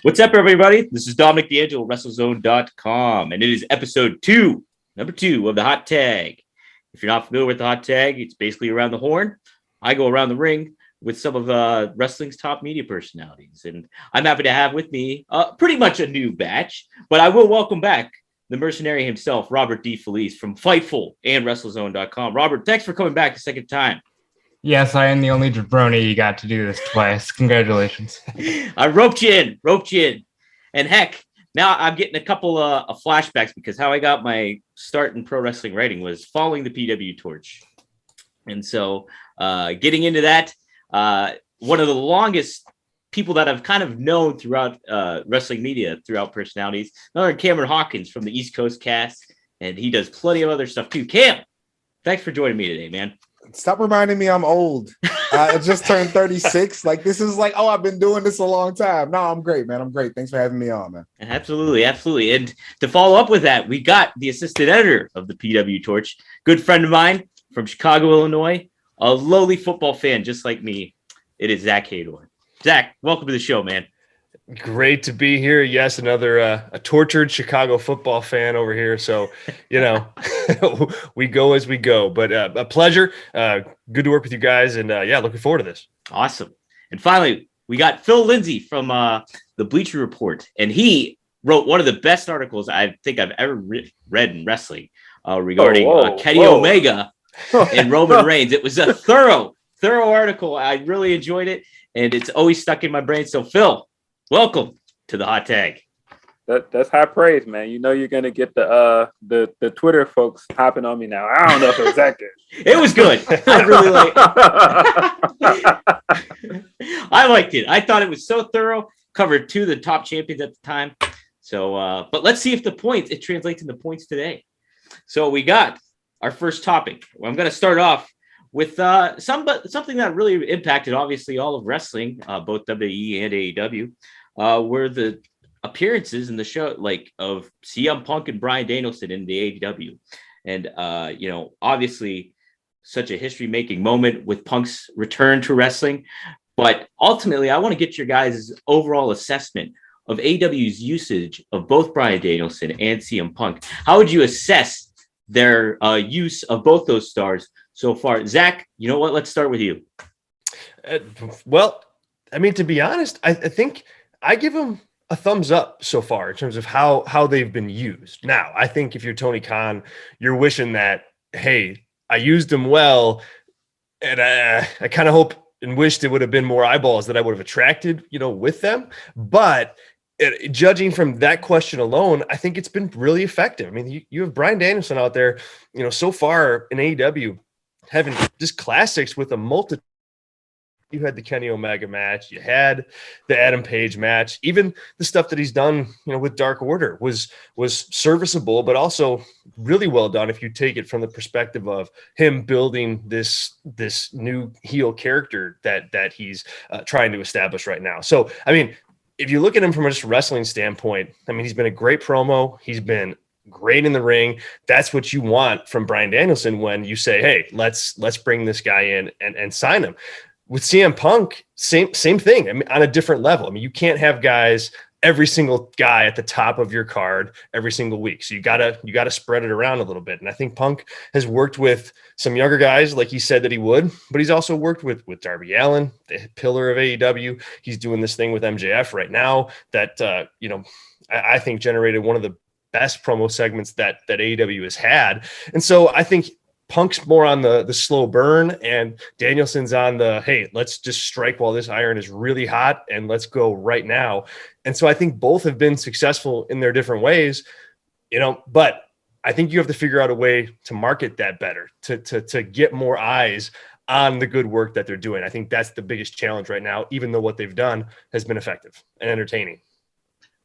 What's up, everybody? This is Dominic DeAngelo, WrestleZone.com, and it is episode number two of the Hot Tag. If you're not familiar with the Hot Tag, it's basically around the horn. I go around the ring with some of wrestling's top media personalities, and I'm happy to have with me pretty much a new batch, but I will welcome back the mercenary himself, Robert DeFelice from Fightful and WrestleZone.com. Robert, thanks for coming back a second time. Yes, I am the only jabroni you got to do this twice. Congratulations. I roped you in. And heck, now I'm getting a couple of flashbacks because how I got my start in pro wrestling writing was following the PW torch. And so getting into that, one of the longest people that I've kind of known throughout wrestling media, throughout personalities, another Cameron Hawkins from the East Coast cast, and he does plenty of other stuff too. Cam, thanks for joining me today, man. Stop reminding me I'm old. I just turned 36. Like, this is like, I've been doing this a long time. No, I'm great, man. I'm great. Thanks for having me on, man. Absolutely. And to follow up with that, we got the assistant editor of the PW Torch, good friend of mine from Chicago, Illinois, a lowly football fan just like me. It is Zack Heydorn. Zack, welcome to the show, man. Great to be here. Yes, another a tortured Chicago football fan over here. So, we go as we go. But a pleasure. Good to work with you guys. And looking forward to this. Awesome. And finally, we got Phil Lindsey from the Bleacher Report. And he wrote one of the best articles I think I've ever read in wrestling regarding Kenny Omega and Roman Reigns. It was a thorough article. I really enjoyed it. And it's always stuck in my brain. So, Phil, welcome to the Hot Tag. That's high praise, man. You know you're gonna get the Twitter folks hopping on me now. I don't know if it was that good. It was good. I really I liked it. I thought it was so thorough. Covered two of the top champions at the time. So, but let's see if it translates into points today. So we got our first topic. I'm going to start off with something that really impacted, obviously, all of wrestling, both WWE and AEW, were the appearances in the show, like of CM Punk and Bryan Danielson in the AEW. And, obviously, such a history-making moment with Punk's return to wrestling. But ultimately, I want to get your guys' overall assessment of AEW's usage of both Bryan Danielson and CM Punk. How would you assess their use of both those stars so far? Zack, you know what? Let's start with you. To be honest, I think I give them a thumbs up so far in terms of how they've been used. Now, I think if you're Tony Khan, you're wishing that, hey, I used them well, and I kind of hope and wished it would have been more eyeballs that I would have attracted, with them. But judging from that question alone, I think it's been really effective. I mean, you have Bryan Danielson out there, so far in AEW, having just classics with a multitude. You had the Kenny Omega match, you had the Adam Page match, even the stuff that he's done, with Dark Order was serviceable, but also really well done if you take it from the perspective of him building this new heel character that he's trying to establish right now. So, I mean, if you look at him from a just wrestling standpoint, I mean, he's been a great promo. He's been great in the ring. That's what you want from Bryan Danielson when you say, hey, let's bring this guy in and sign him. With CM Punk, same thing. I mean, on a different level. I mean, you can't have guys, every single guy at the top of your card every single week. So you gotta spread it around a little bit. And I think Punk has worked with some younger guys, like he said that he would, but he's also worked with Darby Allin, the pillar of AEW. He's doing this thing with MJF right now that I think generated one of the best promo segments that AEW has had. And so I think Punk's more on the slow burn, and Danielson's on the, hey, let's just strike while this iron is really hot and let's go right now. And so I think both have been successful in their different ways, but I think you have to figure out a way to market that better, to get more eyes on the good work that they're doing. I think that's the biggest challenge right now, even though what they've done has been effective and entertaining.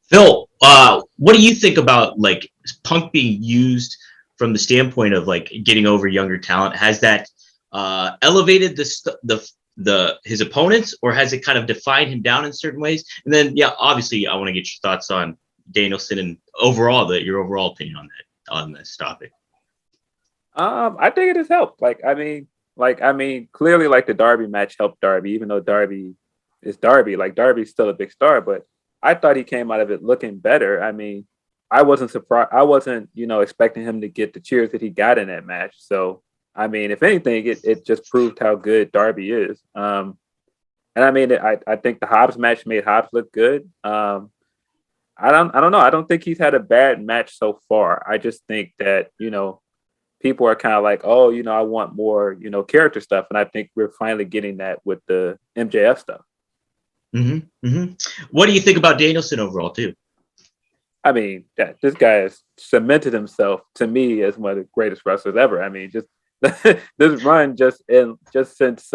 Phil, what do you think about like Punk being used from the standpoint of like getting over younger talent? Has that elevated his opponents, or has it kind of defined him down in certain ways? And then, obviously, I want to get your thoughts on Danielson and your overall opinion on this topic. I think it has helped. Clearly, like the Darby match helped Darby, even though Darby is Darby. Like Darby's still a big star, but I thought he came out of it looking better. I mean, I wasn't surprised. I wasn't, expecting him to get the cheers that he got in that match. So, I mean, if anything, it just proved how good Darby is. And I mean, I think the Hobbs match made Hobbs look good. I don't know. I don't think he's had a bad match so far. I just think that, people are kind of like, oh, I want more, character stuff. And I think we're finally getting that with the MJF stuff. Mm-hmm. Mm-hmm. What do you think about Danielson overall, too? I mean, this guy has cemented himself to me as one of the greatest wrestlers ever. I mean, just this run just since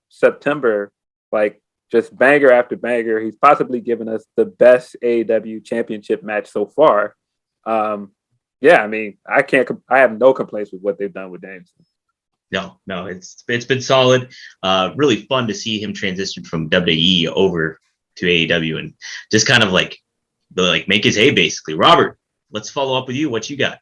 September, like just banger after banger. He's possibly given us the best AEW championship match so far. Yeah, I mean, I have no complaints with what they've done with Danielson. No, it's been solid. Really fun to see him transition from WWE over to AEW and just kind of like make his hay basically. Robert, let's follow up with you. What you got?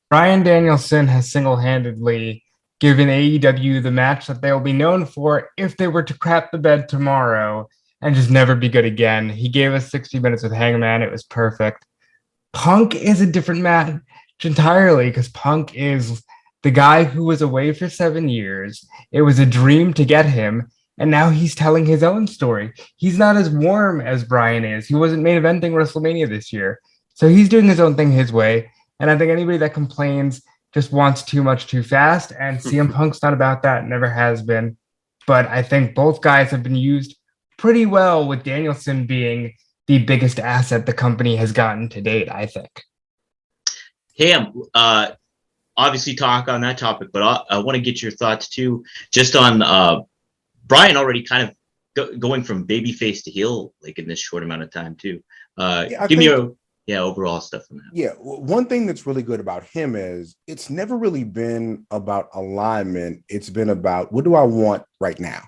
Bryan Danielson has single-handedly given AEW the match that they will be known for if they were to crap the bed tomorrow and just never be good again. He gave us 60 minutes with Hangman. It was perfect. Punk is a different match entirely because Punk is the guy who was away for 7 years. It was a dream to get him, and now he's telling his own story. He's not as warm as Bryan is. He wasn't main eventing WrestleMania this year. So he's doing his own thing his way. And I think anybody that complains just wants too much too fast. And CM Punk's not about that, never has been. But I think both guys have been used pretty well, with Danielson being the biggest asset the company has gotten to date, I think. Ham, obviously talk on that topic, but I want to get your thoughts too, just on Bryan already kind of going from babyface to heel, like in this short amount of time too. Give me your overall stuff on that. Yeah, one thing that's really good about him is it's never really been about alignment. It's been about, what do I want right now?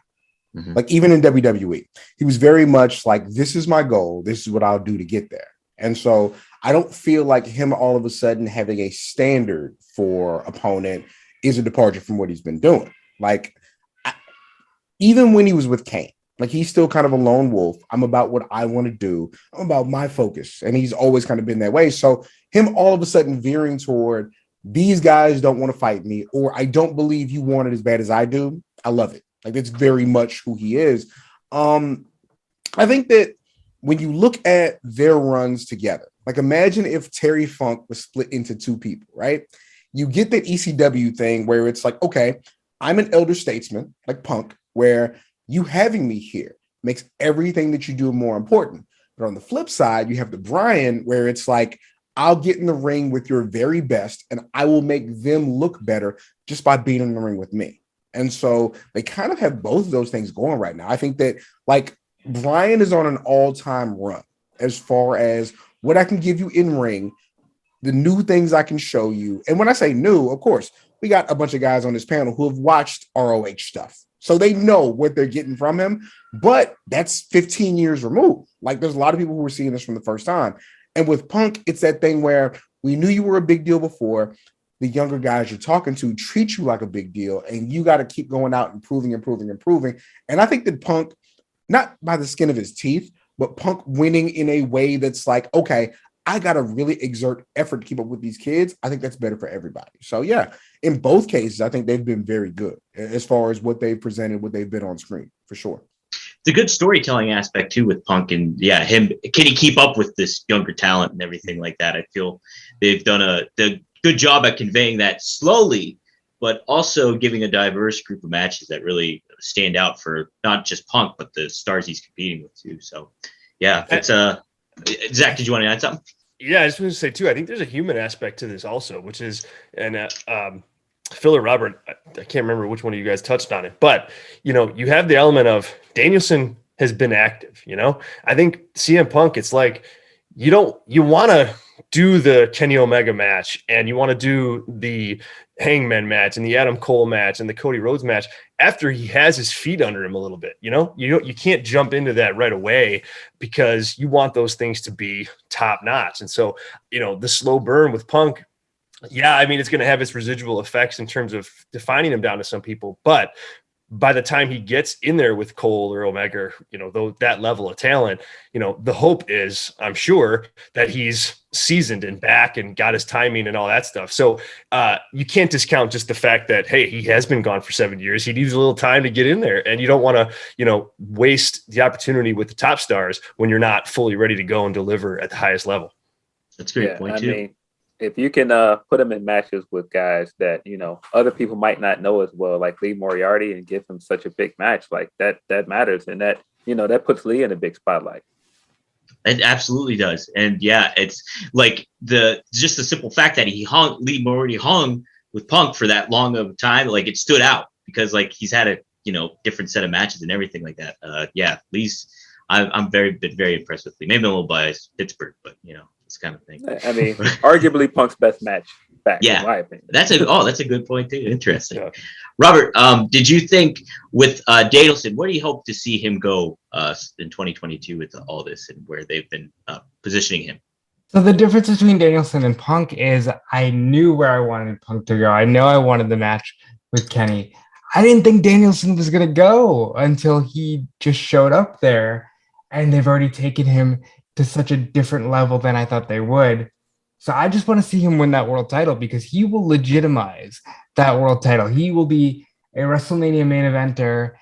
Mm-hmm. Like even in WWE, he was very much like, this is my goal. This is what I'll do to get there. And so I don't feel like him all of a sudden having a standard for opponent is a departure from what he's been doing. Like even when he was with Kane, like he's still kind of a lone wolf. I'm about what I want to do. I'm about my focus. And he's always kind of been that way. So him all of a sudden veering toward, these guys don't want to fight me, or I don't believe you want it as bad as I do. I love it. Like that's very much who he is. I think that when you look at their runs together, like imagine if Terry Funk was split into two people, right? You get that ECW thing where it's like, okay, I'm an elder statesman like Punk, where you having me here makes everything that you do more important. But on the flip side, you have the Bryan where it's like, I'll get in the ring with your very best and I will make them look better just by being in the ring with me. And so they kind of have both of those things going right now. I think that like Bryan is on an all-time run as far as what I can give you in ring, the new things I can show you. And when I say new, of course, we got a bunch of guys on this panel who have watched ROH stuff. So they know what they're getting from him, but that's 15 years removed. Like there's a lot of people who were seeing this from the first time. And with Punk, it's that thing where we knew you were a big deal before. The younger guys you're talking to treat you like a big deal, and you got to keep going out, improving. And I think that Punk, not by the skin of his teeth, but Punk winning in a way that's like, okay, I got to really exert effort to keep up with these kids. I think that's better for everybody. So yeah, in both cases, I think they've been very good as far as what they've presented, what they've been on screen for sure. It's a good storytelling aspect too with Punk, and him. Can he keep up with this younger talent and everything like that? I feel they've done a good job at conveying that slowly, but also giving a diverse group of matches that really stand out for not just Punk, but the stars he's competing with too. So yeah, it's Zach, did you want to add something? Yeah, I just want to say too, I think there's a human aspect to this also, which is, and Phil or Robert, I can't remember which one of you guys touched on it, but you have the element of Danielson has been active. I think CM Punk, it's like you want to do the Kenny Omega match and you want to do the Hangman match and the Adam Cole match and the Cody Rhodes match after he has his feet under him a little bit. You can't jump into that right away because you want those things to be top notch. And so, the slow burn with Punk, yeah, I mean, it's going to have its residual effects in terms of defining him down to some people, but by the time he gets in there with Cole or Omega, though that level of talent, the hope is, I'm sure, that he's seasoned and back and got his timing and all that stuff. So you can't discount just the fact that, hey, he has been gone for 7 years. He needs a little time to get in there, and you don't want to, waste the opportunity with the top stars when you're not fully ready to go and deliver at the highest level. That's a great point too. I mean, if you can put him in matches with guys that other people might not know as well, like Lee Moriarty, and give him such a big match, like that matters, and that that puts Lee in a big spotlight. It absolutely does. And yeah, it's like just the simple fact that Lee Moriarty hung with Punk for that long of time, like it stood out because like he's had a different set of matches and everything like that. Yeah, Lee's I'm very impressed with Lee. Maybe I'm a little biased, Pittsburgh, but this kind of thing. I mean, arguably Punk's best match back, in my opinion. That's a good point too. Interesting. Yeah. Robert, did you think with Danielson, where do you hope to see him go in 2022 with all this and where they've been positioning him? So the difference between Danielson and Punk is I knew where I wanted Punk to go. I know I wanted the match with Kenny. I didn't think Danielson was going to go until he just showed up there, and they've already taken him to such a different level than I thought they would. So I just want to see him win that world title because he will legitimize that world title. He will be a WrestleMania main eventer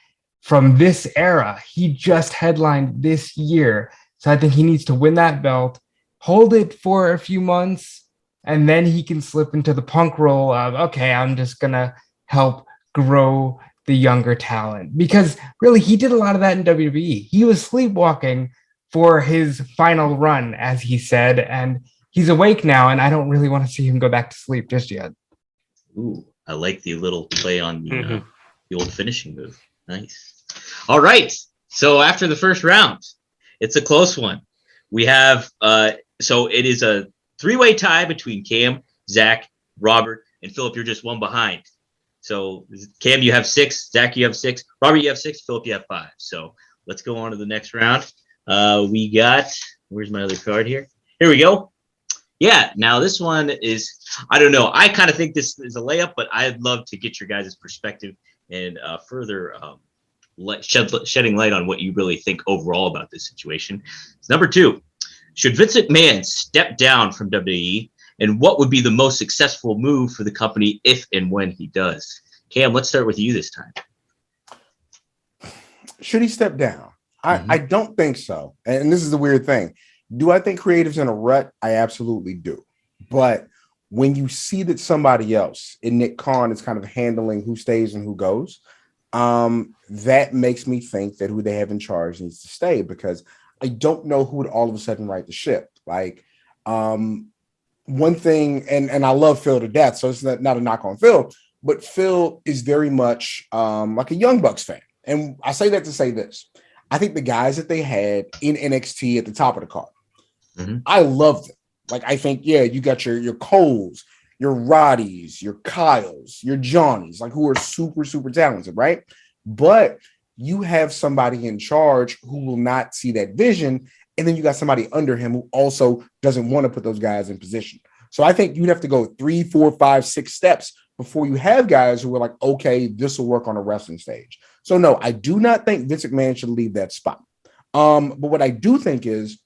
from this era. He just headlined this year. So I think he needs to win that belt, hold it for a few months, and then he can slip into the Punk role of, okay, I'm just going to help grow the younger talent. Because really, he did a lot of that in WWE. He was sleepwalking for his final run, as he said, and he's awake now, and I don't really want to see him go back to sleep just yet. Ooh, I like the little play on the old finishing move. Nice. All right. So after the first round, it's a close one. We have so it is a 3-way tie between Cam, Zack, Robert, and Philip. You're just one behind. So Cam, you have 6. Zack, you have 6. Robert, you have 6. Philip, you have 5. So let's go on to the next round. We got, where's my other card here? Here we go. Yeah, now this one is, I don't know. I kind of think this is a layup, but I'd love to get your guys' perspective and further shedding light on what you really think overall about this situation. Number 2, should Vince McMahon step down from WWE, and what would be the most successful move for the company if and when he does? Cam, let's start with you this time. Should he step down? I don't think so. And this is the weird thing. Do I think creative's in a rut? I absolutely do. But when you see that somebody else in Nick Khan is kind of handling who stays and who goes, that makes me think that who they have in charge needs to stay, because I don't know who would all of a sudden right the ship. Like one thing, and I love Phil to death, so it's not a knock on Phil, but Phil is very much like a Young Bucks fan. And I say that to say this. I think the guys that they had in NXT at the top of the card, I love them. Like, I think, yeah, you got your Coles, your Roddies, your Kyles, your Johnnies, like, who are super, super talented, right? But you have somebody in charge who will not see that vision, and then you got somebody under him who also doesn't want to put those guys in position. So I think you'd have to go 3, 4, 5, 6 steps before you have guys who are like, okay, this will work on a wrestling stage. So no, I do not think Vince McMahon should leave that spot. But what I do think is,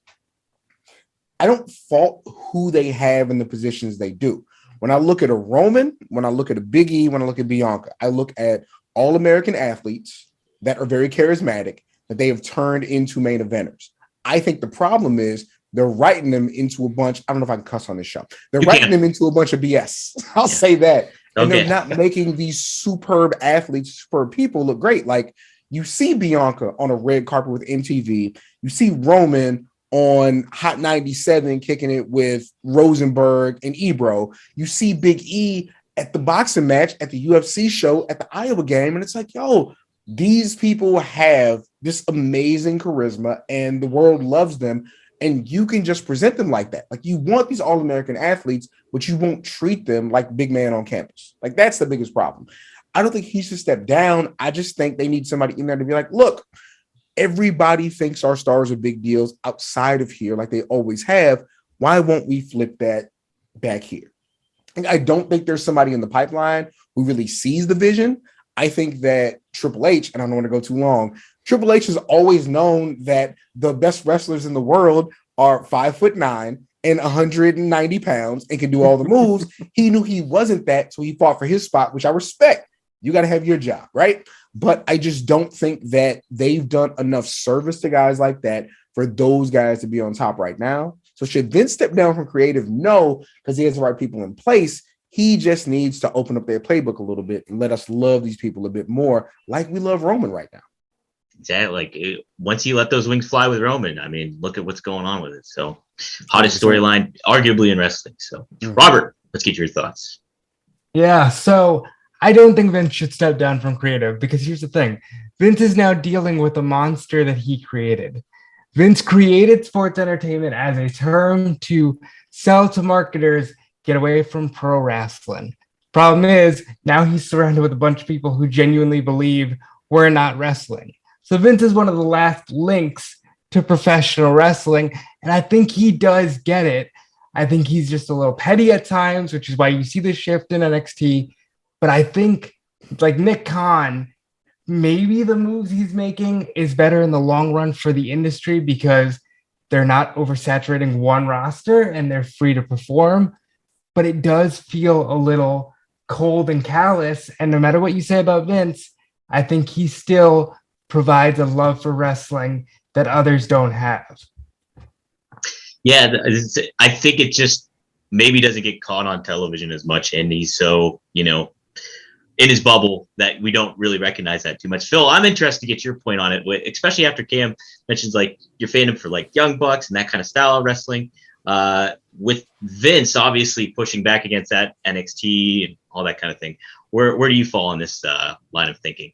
I don't fault who they have in the positions they do. When I look at a Roman, when I look at a Big E, when I look at Bianca, I look at all-American athletes that are very charismatic, that they have turned into main eventers. I think the problem is they're writing them into a bunch. I don't know if I can cuss on this show. They're writing them into a bunch of BS. I'll say that. And they're not making these superb athletes, superb people look great. Like, you see Bianca on a red carpet with MTV. You see Roman on Hot 97 kicking it with Rosenberg and Ebro. You see Big E at the boxing match at the UFC show at the Iowa game. And it's like, yo, these people have this amazing charisma and the world loves them. And you can just present them like that. Like, you want these all-American athletes, but you won't treat them like big man on campus. Like, that's the biggest problem. I don't think he should step down. I just think they need somebody in there to be like, look, everybody thinks our stars are big deals outside of here, like they always have. Why won't we flip that back here? And I don't think there's somebody in the pipeline who really sees the vision. I think that Triple H, and I don't want to go too long, Triple H has always known that the best wrestlers in the world are 5'9" and 190 pounds and can do all the moves. He knew he wasn't that, so he fought for his spot, which I respect. You got to have your job, right? But I just don't think that they've done enough service to guys like that for those guys to be on top right now. So should Vince step down from creative? No, because he has the right people in place. He just needs to open up their playbook a little bit and let us love these people a bit more like we love Roman right now. Exactly. Once you let those wings fly with Roman, I mean, look at what's going on with it. So hottest storyline arguably in wrestling. So Robert, let's get your thoughts. Yeah, so I don't think Vince should step down from creative because here's the thing. Vince is now dealing with a monster that he created. Vince created sports entertainment as a term to sell to marketers, get away from pro wrestling. Problem is, now he's surrounded with a bunch of people who genuinely believe we're not wrestling. So Vince is one of the last links to professional wrestling, and I think he does get it. I think he's just a little petty at times, which is why you see the shift in NXT. But I think, like Nick Khan, maybe the moves he's making is better in the long run for the industry because they're not oversaturating one roster and they're free to perform. But it does feel a little cold and callous. And no matter what you say about Vince, I think he still provides a love for wrestling that others don't have. Yeah, I think it just maybe doesn't get caught on television as much, and he's so, in his bubble that we don't really recognize that too much. Phil, I'm interested to get your point on it, especially after Cam mentions like your fandom for like Young Bucks and that kind of style of wrestling. With Vince obviously pushing back against that NXT and all that kind of thing. Where do you fall in this line of thinking?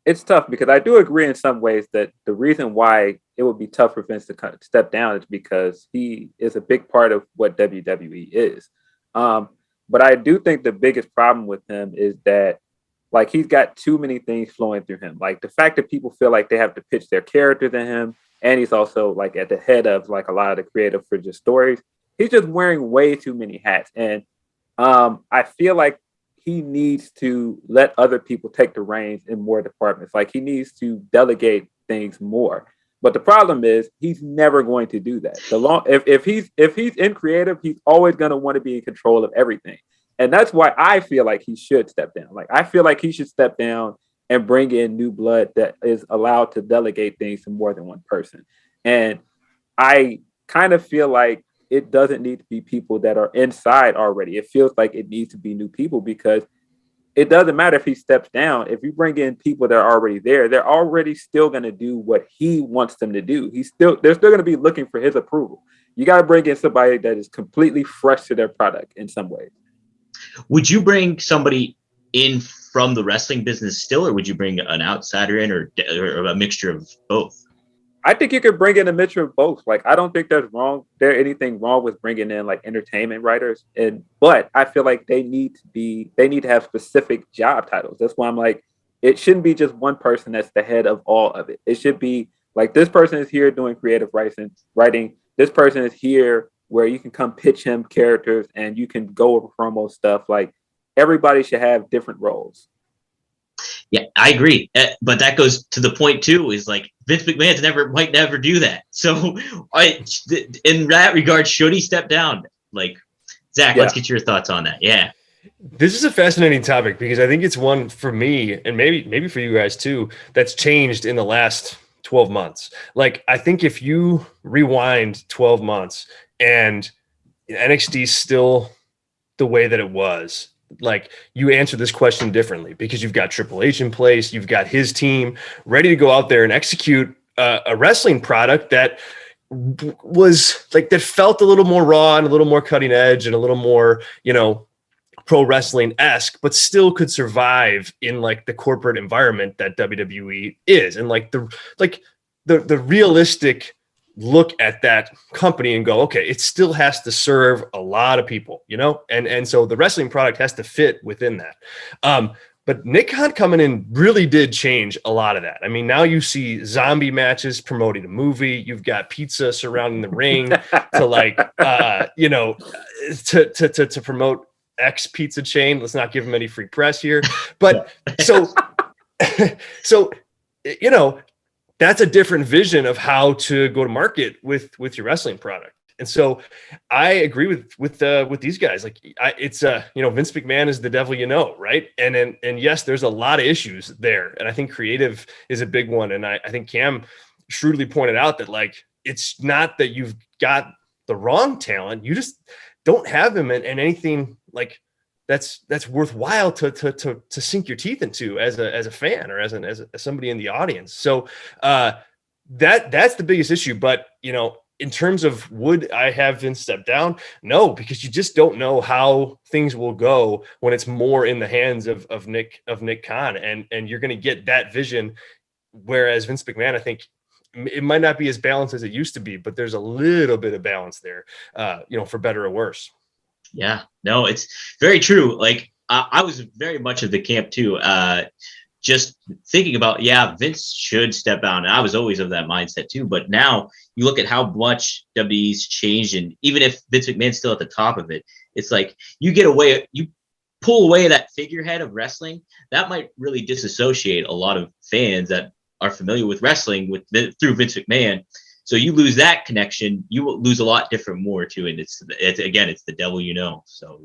It's tough because I do agree in some ways that the reason why it would be tough for Vince to kind of step down is because he is a big part of what WWE is. But I do think the biggest problem with him is that, like, he's got too many things flowing through him. Like the fact that people feel like they have to pitch their character to him, and he's also like at the head of like a lot of the creative for just stories. He's just wearing way too many hats, and I feel like he needs to let other people take the reins in more departments. Like he needs to delegate things more. But the problem is he's never going to do that. If he's in creative, he's always going to want to be in control of everything. And that's why I feel like he should step down. Like I feel like he should step down and bring in new blood that is allowed to delegate things to more than one person. And I kind of feel like it doesn't need to be people that are inside already. It feels like it needs to be new people because it doesn't matter if he steps down. If you bring in people that are already there, they're already still going to do what he wants them to do. They're still going to be looking for his approval. You got to bring in somebody that is completely fresh to their product in some ways. Would you bring somebody in from the wrestling business still, or would you bring an outsider in or a mixture of both? I think you could bring in a mixture of both. Like, I don't think there's anything wrong with bringing in like entertainment writers, but I feel like they need to have specific job titles. That's why I'm like, it shouldn't be just one person that's the head of all of it. It should be like this person is here doing creative writing. This person is here where you can come pitch him characters and you can go over promo stuff. Like everybody should have different roles. Yeah, I agree. But that goes to the point too, is like Vince McMahon might never do that. So in that regard, should he step down? Like, Zach, Let's get your thoughts on that. Yeah. This is a fascinating topic because I think it's one for me and maybe for you guys too, that's changed in the last 12 months. Like, I think if you rewind 12 months and NXT is still the way that it was, like you answer this question differently because you've got Triple H in place, you've got his team ready to go out there and execute a wrestling product that was like, that felt a little more raw and a little more cutting edge and a little more, pro wrestling-esque, but still could survive in like the corporate environment that WWE is. And like the realistic look at that company and go, okay, it still has to serve a lot of people, and so the wrestling product has to fit within that. But Nick Khan coming in really did change a lot of that. I mean, now you see zombie matches promoting a movie. You've got pizza surrounding the ring to like, to promote X pizza chain. Let's not give them any free press here. But so you know, that's a different vision of how to go to market with your wrestling product. And so I agree with these guys. Like it's Vince McMahon is the devil, right? And yes, there's a lot of issues there. And I think creative is a big one. And I think Cam shrewdly pointed out that like, it's not that you've got the wrong talent. You just don't have him in anything like that's worthwhile to sink your teeth into as a fan or as somebody in the audience. So that's the biggest issue. But in terms of would I have Vince step down? No, because you just don't know how things will go when it's more in the hands of Nick Khan, and you're going to get that vision. Whereas Vince McMahon, I think it might not be as balanced as it used to be, but there's a little bit of balance there, for better or worse. Yeah, no, it's very true. Like I was very much of the camp too. Just thinking about, Vince should step down. And I was always of that mindset too. But now you look at how much WWE's changed, and even if Vince McMahon's still at the top of it, it's like you pull away that figurehead of wrestling, that might really disassociate a lot of fans that are familiar with wrestling through Vince McMahon. So you lose that connection, you will lose a lot different more too. And it's the devil, So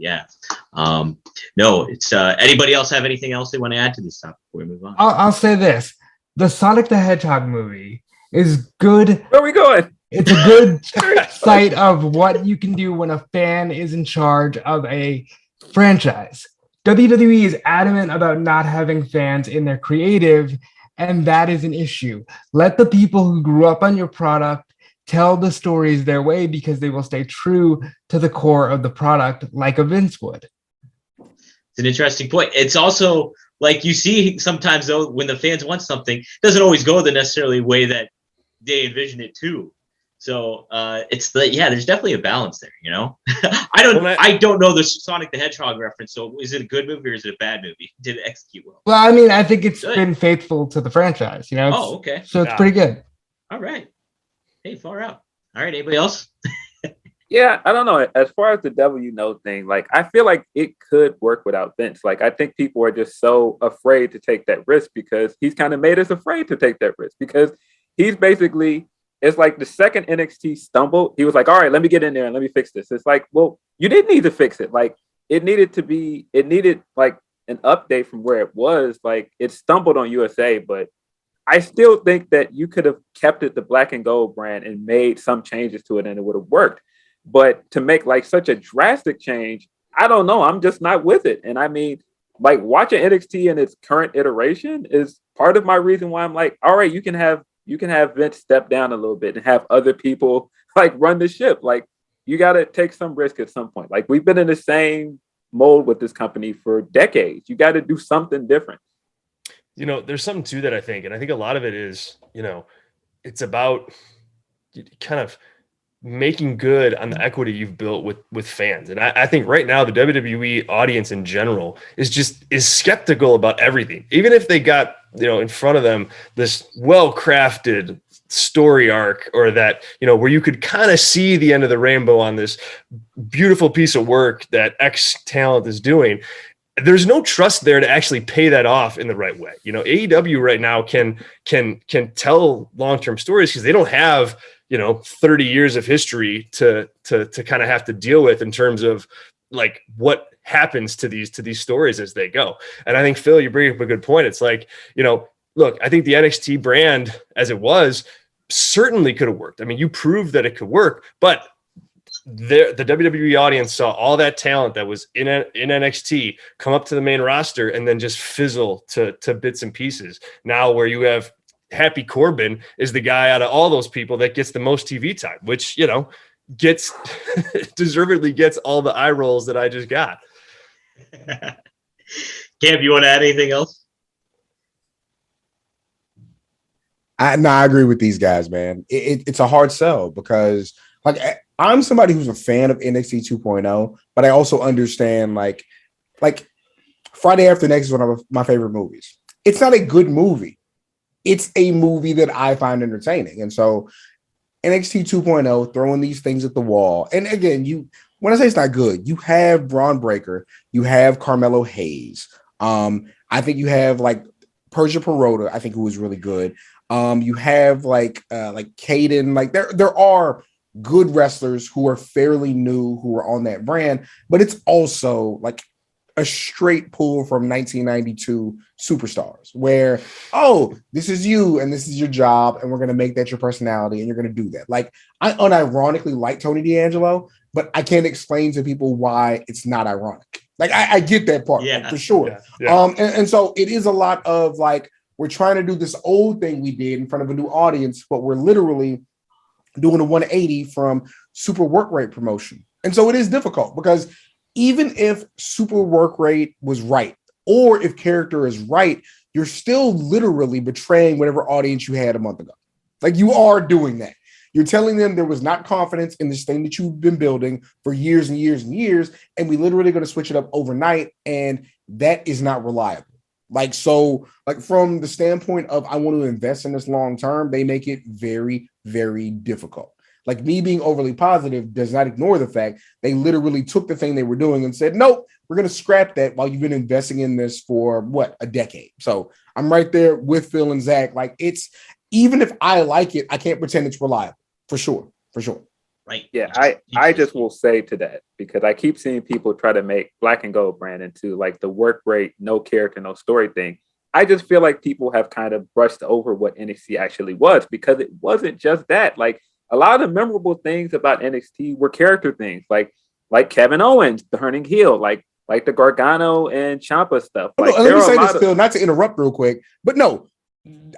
no, it's anybody else have anything else they want to add to this topic before we move on? I'll say this: the Sonic the Hedgehog movie is good. Where are we going? It's a good sight of what you can do when a fan is in charge of a franchise. WWE is adamant about not having fans in their creative, and that is an issue. Let the people who grew up on your product tell the stories their way, because they will stay true to the core of the product like a Vince would. It's an interesting point. It's also like you see sometimes though, when the fans want something, it doesn't always go the necessarily way that they envision it too. So there's definitely a balance there, I don't know the Sonic the Hedgehog reference. So is it a good movie or is it a bad movie? Did it execute well? Well, I mean, I think it's been faithful to the franchise, Oh, okay. So it's pretty good. All right. Hey, far out. All right. Anybody else? Yeah, I don't know. As far as the W thing, like I feel like it could work without Vince. Like I think people are just so afraid to take that risk because he's kind of made us afraid to take that risk, because he's basically, it's like the second NXT stumbled, he was like, all right, let me get in there and let me fix this. It's like, well, you didn't need to fix it. Like it needed like an update from where it was. Like it stumbled on USA, but I still think that you could have kept it the black and gold brand and made some changes to it and it would have worked. But to make like such a drastic change, I don't know. I'm just not with it. And I mean, like watching NXT in its current iteration is part of my reason why I'm like, all right, you can have Vince step down a little bit and have other people like run the ship. Like you got to take some risk at some point. Like we've been in the same mold with this company for decades. You got to do something different. There's something to that, I think. And I think a lot of it is, it's about kind of making good on the equity you've built with fans. And I think right now the WWE audience in general is skeptical about everything. Even if they got, in front of them this well-crafted story arc, or that, where you could kind of see the end of the rainbow on this beautiful piece of work that X talent is doing, there's no trust there to actually pay that off in the right way. AEW right now can tell long-term stories because they don't have 30 years of history to kind of have to deal with in terms of like what happens to these stories as they go. And I think, Phil, you bring up a good point. It's like, look, I think the NXT brand as it was certainly could have worked. I mean, you proved that it could work, but the WWE audience saw all that talent that was in NXT come up to the main roster and then just fizzle to bits and pieces. Now where you have Happy Corbin is the guy out of all those people that gets the most TV time, which, gets deservedly gets all the eye rolls that I just got. Cam, you want to add anything else? I agree with these guys, man. It's a hard sell because like I'm somebody who's a fan of NXT 2.0, but I also understand like Friday After Next is one of my favorite movies. It's not a good movie. It's a movie that I find entertaining. And so NXT 2.0 throwing these things at the wall. And again, when I say it's not good, you have Braun Breaker, you have Carmelo Hayes. I think you have like Persia Perota, I think, who was really good. You have like Caden, like there are good wrestlers who are fairly new who are on that brand, but it's also like a straight pull from 1992 superstars where, oh, this is you and this is your job and we're going to make that your personality and you're going to do that. Like, I unironically like Tony D'Angelo, but I can't explain to people why it's not ironic. Like, I get that part, like, for sure. And so it is a lot of like, we're trying to do this old thing we did in front of a new audience, but we're literally doing a 180 from super work rate promotion. And so it is difficult because even if super work rate was right, or if character is right, you're still literally betraying whatever audience you had a month ago. Like, you are doing that. You're telling them there was not confidence in this thing that you've been building for years and years and years, and we literally going to switch it up overnight, and that is not reliable. Like, so, like, from the standpoint of I want to invest in this long term, they make it very, very difficult. Like, me being overly positive does not ignore the fact they literally took the thing they were doing and said, nope, we're going to scrap that while you've been investing in this for a decade. So I'm right there with Phil and Zack. Like, it's, even if I like it, I can't pretend it's reliable. For sure. Right. Yeah, I just will say to that, because I keep seeing people try to make Black and Gold brand into like the work rate, no character, no story thing. I just feel like people have kind of brushed over what NXT actually was, because it wasn't just that. Like, a lot of the memorable things about NXT were character things, like Kevin Owens turning heel, like the Gargano and Ciampa stuff. Like, let me say this, Phil, not to interrupt real quick, but no,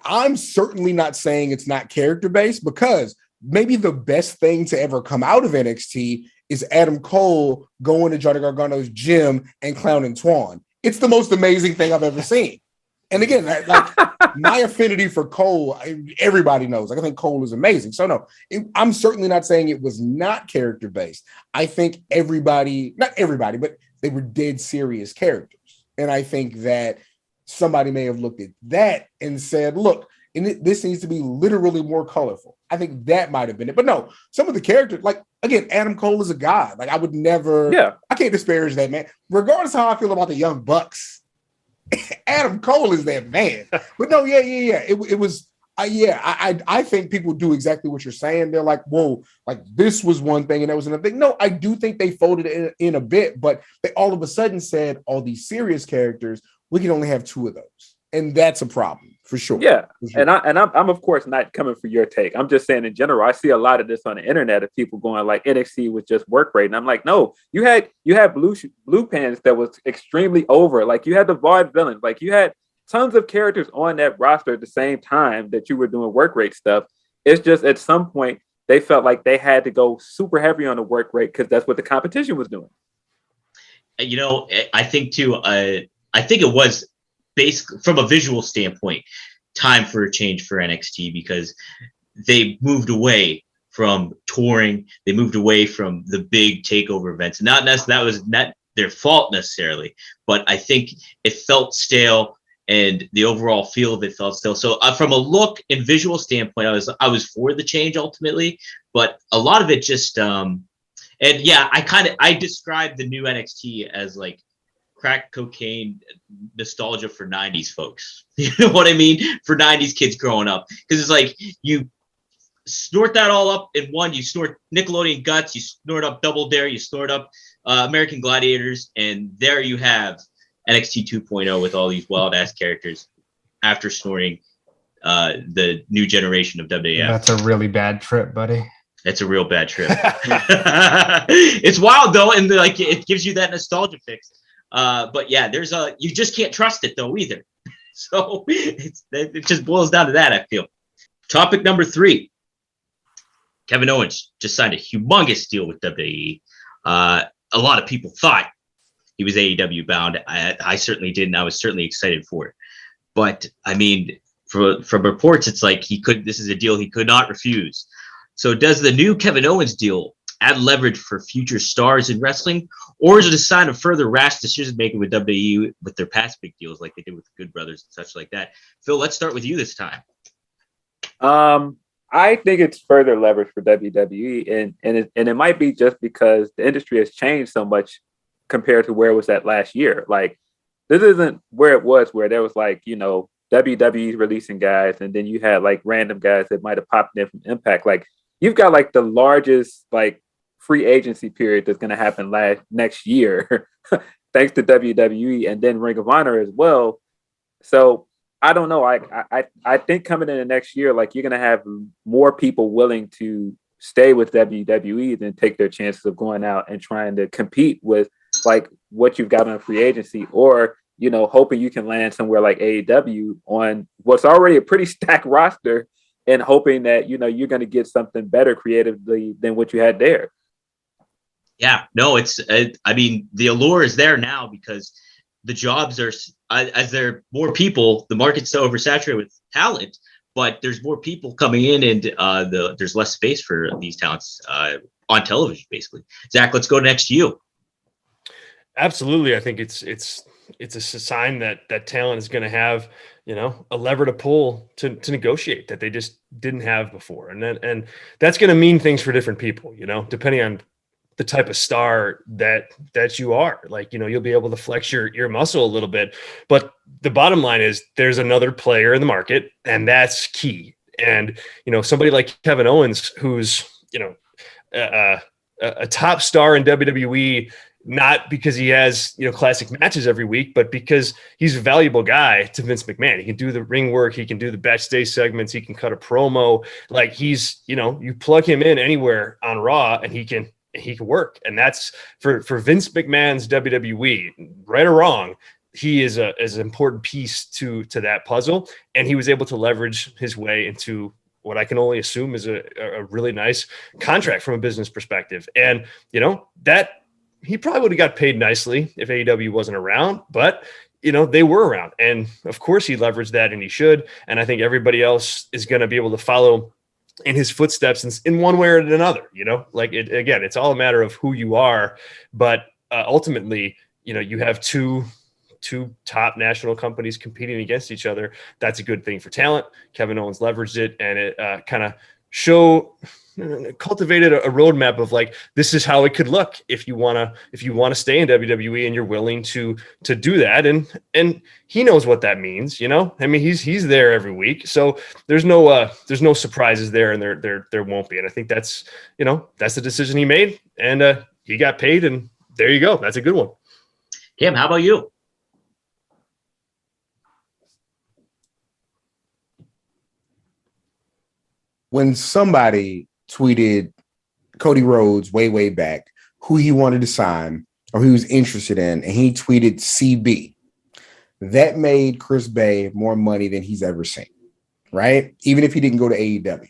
I'm certainly not saying it's not character based, because maybe the best thing to ever come out of NXT is Adam Cole going to Johnny Gargano's gym and clowning Twan. It's the most amazing thing I've ever seen. And again, like, my affinity for Cole, everybody knows. Like, I think Cole is amazing. So no, I'm certainly not saying it was not character based. I think not everybody, but they were dead serious characters. And I think that somebody may have looked at that and said, look, this needs to be literally more colorful. I think that might have been it. But no, some of the characters, like, again, Adam Cole is a god. Like, I would never, I can't disparage that, man. Regardless of how I feel about the Young Bucks, Adam Cole is that man. But no, it was, I think people do exactly what you're saying. They're like, whoa, like, this was one thing and that was another thing. No, I do think they folded in a bit, but they all of a sudden said, all these serious characters, we can only have 2 of those. And that's a problem. For sure. Yeah. For sure. And I'm of course not coming for your take. I'm just saying in general, I see a lot of this on the internet of people going like NXT was just work rate. And I'm like, no, you had Blue Pants that was extremely over. Like, you had the Vaudevillains, like, you had tons of characters on that roster at the same time that you were doing work rate stuff. It's just at some point they felt like they had to go super heavy on the work rate because that's what the competition was doing. You know, I think too, I think it was basically, from a visual standpoint, time for a change for NXT, because they moved away from touring. They moved away from the big takeover events. Not necessarily that was not their fault necessarily, but I think it felt stale, and the overall feel of it felt stale. So from a look and visual standpoint, I was for the change ultimately, but a lot of it just and yeah, I described the new NXT as like crack cocaine nostalgia for 90s folks. You know what I mean? For 90s kids growing up. Because it's like, you snort that all up in one. You snort Nickelodeon Guts, you snort up Double Dare, you snort up American Gladiators, and there you have NXT 2.0 with all these wild-ass characters after snorting the new generation of WWF. That's a really bad trip, buddy. It's a real bad trip. It's wild, though, and like it gives you that nostalgia fix. But yeah, you just can't trust it though either. So it just boils down to that, I feel. Topic number 3. Kevin Owens just signed a humongous deal with WWE. A lot of people thought he was AEW bound. I certainly didn't. I was certainly excited for it. But I mean, from reports, it's like this is a deal he could not refuse. So does the new Kevin Owens deal add leverage for future stars in wrestling, or is it a sign of further rash decision making with WWE with their past big deals like they did with the Good Brothers and such like that? Phil, let's start with you this time. I think it's further leverage for WWE, and it might be just because the industry has changed so much compared to where it was at last year. Like, this isn't where it was, where there was like, you know, WWE releasing guys, and then you had like random guys that might have popped in from Impact. Like, you've got like the largest like free agency period that's going to happen next year, thanks to WWE, and then Ring of Honor as well. So I don't know. I think coming in the next year, like, you're going to have more people willing to stay with WWE than take their chances of going out and trying to compete with like what you've got on free agency, or, you know, hoping you can land somewhere like AEW on what's already a pretty stacked roster, and hoping that, you know, you're going to get something better creatively than what you had there. Yeah, no, I mean, the allure is there now because the jobs are, as there are more people, the market's so oversaturated with talent, but there's more people coming in, and there's less space for these talents on television, basically. Zach, let's go next to you. Absolutely. I think it's a sign that talent is going to have, you know, a lever to pull to negotiate that they just didn't have before. And that's going to mean things for different people, you know, depending on the type of star that you are. Like, you know, you'll be able to flex your muscle a little bit, but the bottom line is there's another player in the market, and that's key. And, you know, somebody like Kevin Owens, who's, you know, a top star in WWE, not because he has, you know, classic matches every week, but because he's a valuable guy to Vince McMahon. He can do the ring work. He can do the backstage segments. He can cut a promo. Like, he's, you know, you plug him in anywhere on Raw and he can work. And that's for Vince McMahon's WWE, right or wrong. He is an important piece to that puzzle. And he was able to leverage his way into what I can only assume is a really nice contract from a business perspective. And, you know, that, he probably would have got paid nicely if AEW wasn't around, but, you know, they were around. And of course he leveraged that, and he should. And I think everybody else is going to be able to follow in his footsteps in one way or another, you know, like, again, it's all a matter of who you are. But ultimately, you know, you have two top national companies competing against each other. That's a good thing for talent. Kevin Owens leveraged it, and it kind of cultivated a roadmap of like, this is how it could look if you want to stay in WWE and you're willing to do that. And he knows what that means, you know, I mean, he's there every week. So there's no surprises there, and there won't be. And I think that's, you know, that's the decision he made, and he got paid, and there you go. That's a good one. Kim, how about you? When somebody tweeted Cody Rhodes way back who he wanted to sign or he was interested in, and he tweeted CB, that made Chris Bay more money than he's ever seen, right? Even if he didn't go to AEW.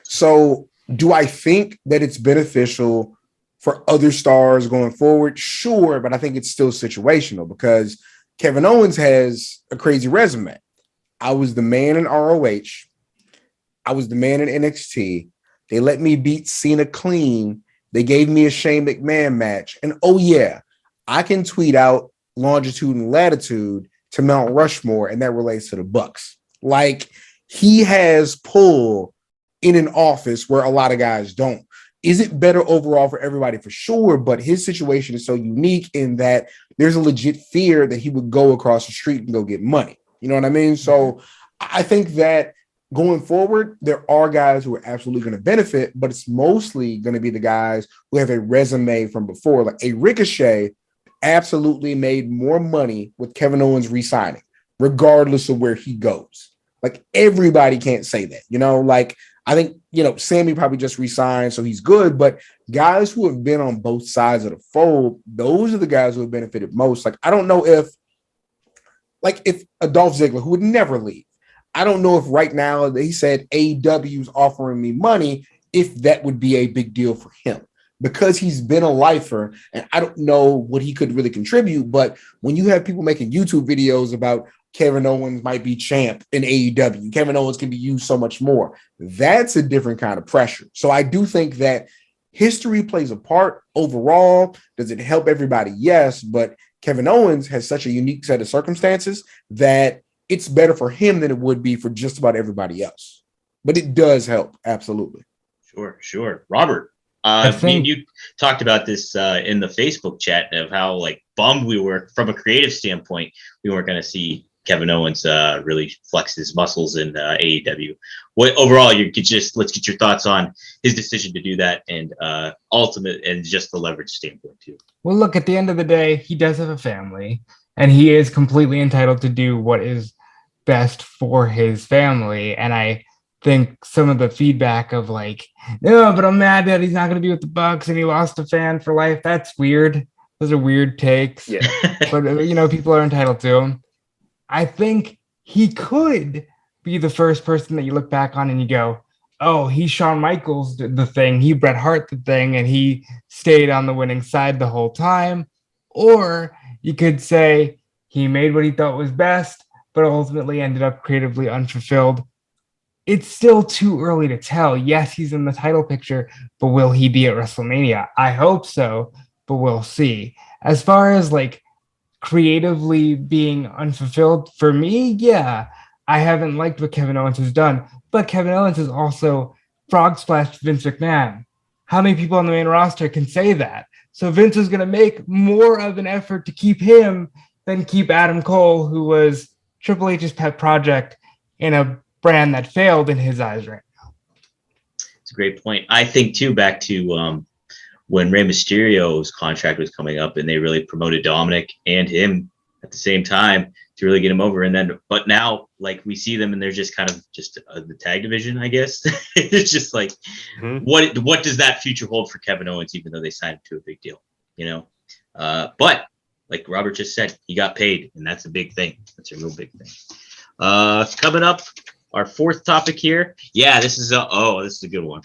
So do I think that it's beneficial for other stars going forward? Sure, but I think it's still situational because Kevin Owens has a crazy resume. I was the man in ROH. I was the man in NXT. They let me beat Cena clean. They gave me a Shane McMahon match. And oh yeah, I can tweet out longitude and latitude to Mount Rushmore, and that relates to the Bucks. Like, he has pull in an office where a lot of guys don't. Is it better overall for everybody? For sure, but his situation is so unique in that there's a legit fear that he would go across the street and go get money. You know what I mean? So I think that going forward, there are guys who are absolutely going to benefit, but it's mostly going to be the guys who have a resume from before. Like a Ricochet absolutely made more money with Kevin Owens re-signing, regardless of where he goes. Like, everybody can't say that, you know, like, I think, you know, Sammy probably just re-signed, so he's good, but guys who have been on both sides of the fold, those are the guys who have benefited most. Like, I don't know if a Dolph Ziggler, who would never leave, I don't know if right now he said AEW is offering me money, if that would be a big deal for him, because he's been a lifer and I don't know what he could really contribute. But when you have people making YouTube videos about Kevin Owens might be champ in AEW, Kevin Owens can be used so much more, that's a different kind of pressure. So I do think that history plays a part overall. Does it help everybody? Yes, but Kevin Owens has such a unique set of circumstances that it's better for him than it would be for just about everybody else. but it does help. Absolutely. Sure. Robert, me and you talked about this in the Facebook chat of how like bummed we were from a creative standpoint. We weren't going to see Kevin Owens really flex his muscles in AEW. What overall, let's get your thoughts on his decision to do that and ultimate and just the leverage standpoint too. Well, look, at the end of the day, he does have a family, and he is completely entitled to do what is best for his family. And I think some of the feedback of like, no, but I'm mad that he's not going to be with the Bucks and he lost a fan for life. That's weird. Those are weird takes. Yeah. But, people are entitled to him. I think he could be the first person that you look back on and you go, oh, he Shawn Michaels did the thing, he Bret Hart the thing, and he stayed on the winning side the whole time. Or you could say he made what he thought was best, but ultimately ended up creatively unfulfilled. It's still too early to tell. Yes, he's in the title picture, but will he be at WrestleMania? I hope so, but we'll see. As far as like creatively being unfulfilled, for me, yeah, I haven't liked what Kevin Owens has done, but Kevin Owens has also frog splashed Vince McMahon. How many people on the main roster can say that? So Vince is going to make more of an effort to keep him than keep Adam Cole, who was Triple H's pet project in a brand that failed in his eyes right now. It's a great point. I think too, back to when Rey Mysterio's contract was coming up and they really promoted Dominic and him at the same time to really get him over. And then, but now like we see them and they're just kind of just the tag division, I guess. It's just like, what does that future hold for Kevin Owens, even though they signed him to a big deal, but like Robert just said, he got paid and that's a big thing. That's a real big thing. Coming up, our fourth topic here. Yeah, this is a good one.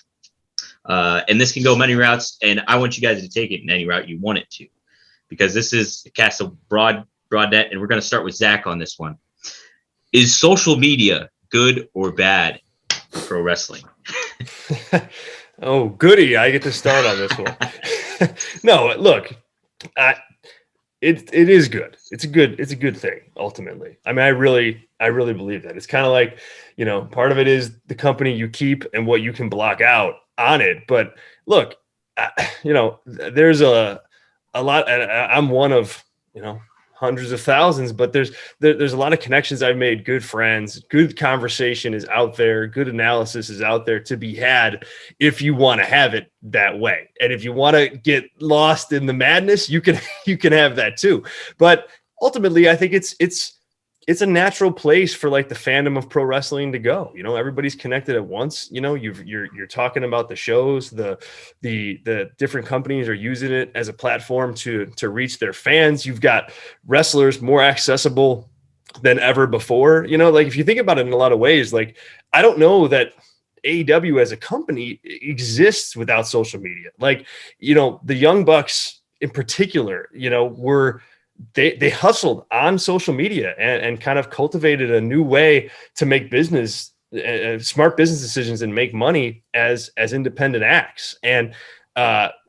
And this can go many routes, and I want you guys to take it in any route you want it to, because this is cast a broad net, and we're going to start with Zack on this one. Is social media good or bad for pro wrestling? Oh, goody. I get to start on this one. No, look, it is good. It's a good thing, ultimately. I mean, I really believe that. It's kind of like, part of it is the company you keep and what you can block out on it. But look, there's a lot, and I'm one of, hundreds of thousands, but there's a lot of connections I've made, good friends, good conversation is out there, good analysis is out there to be had if you want to have it that way. And if you want to get lost in the madness, you can have that too. But ultimately, I think it's a natural place for like the fandom of pro wrestling to go. Everybody's connected at once. You're talking about the shows, the different companies are using it as a platform to reach their fans. You've got wrestlers more accessible than ever before. Like if you think about it in a lot of ways, like I don't know that AEW as a company exists without social media. Like, the Young Bucks in particular, were they hustled on social media and kind of cultivated a new way to make smart business decisions and make money as independent acts. And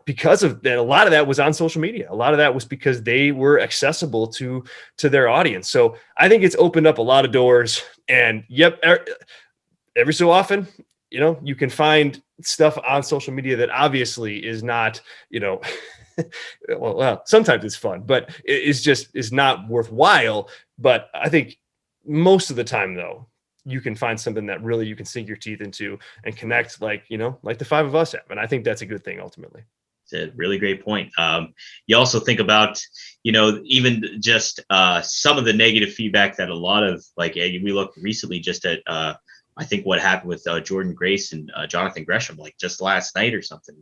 because of that, a lot of that was on social media. A lot of that was because they were accessible to their audience. So I think it's opened up a lot of doors. And every so often, you can stuff on social media that obviously is not, well, sometimes it's fun, but is not worthwhile. But I think most of the time, though, you can find something that really you can sink your teeth into and connect, like the five of us have. And I think that's a good thing ultimately. It's a really great point. You also think about, even just some of the negative feedback that a lot of we looked recently just at I think what happened with Jordan Grace and Jonathan Gresham, like just last night or something,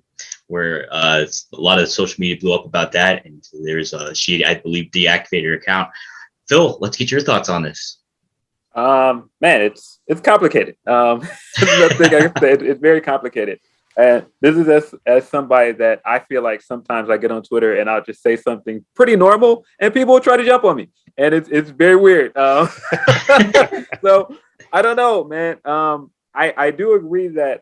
where a lot of social media blew up about that. And there's she, I believe, deactivated her account. Phil, let's get your thoughts on this. Man, it's complicated. It's very complicated. And this is as somebody that I feel like sometimes I get on Twitter and I'll just say something pretty normal and people will try to jump on me. And it's very weird. So I don't know, man. I do agree that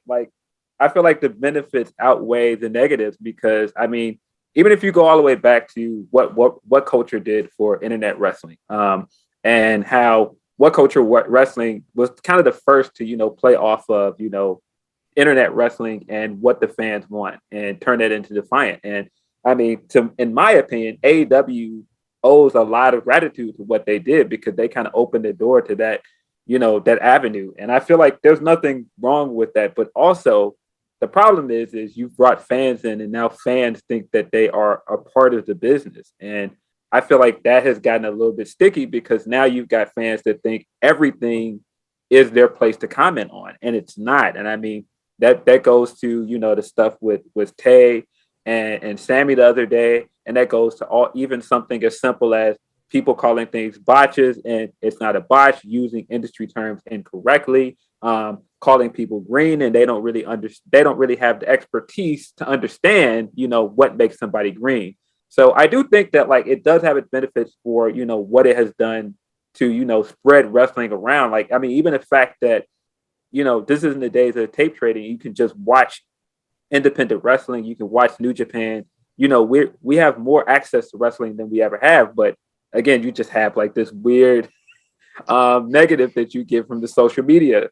I feel like the benefits outweigh the negatives, because I mean, even if you go all the way back to what culture did for internet wrestling, and how wrestling was kind of the first to, play off of, internet wrestling and what the fans want and turn that into Defiant. And I mean, in my opinion, AEW owes a lot of gratitude to what they did, because they kind of opened the door to that, that avenue. And I feel like there's nothing wrong with that. But also the problem is you've brought fans in, and now fans think that they are a part of the business. And I feel like that has gotten a little bit sticky, because now you've got fans that think everything is their place to comment on, and it's not. And I mean, that goes to, the stuff with Tay and Sammy the other day. And that goes to even something as simple as people calling things botches, and it's not a botch, using industry terms incorrectly, calling people green, and they don't really have the expertise to understand, what makes somebody green. So I do think that like it does have its benefits for, what it has done to, spread wrestling around. Like, I mean, even the fact that, this isn't the days of tape trading. You can just watch independent wrestling. You can watch New Japan. We have more access to wrestling than we ever have. But again, you just have like this weird negative that you get from the social media.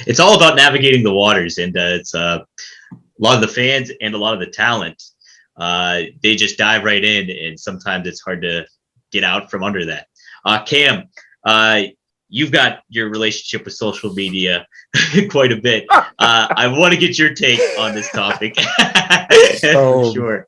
It's all about navigating the waters, and it's a lot of the fans and a lot of the talent. They just dive right in, and sometimes it's hard to get out from under that. Cam, you've got your relationship with social media quite a bit. I want to get your take on this topic. For sure.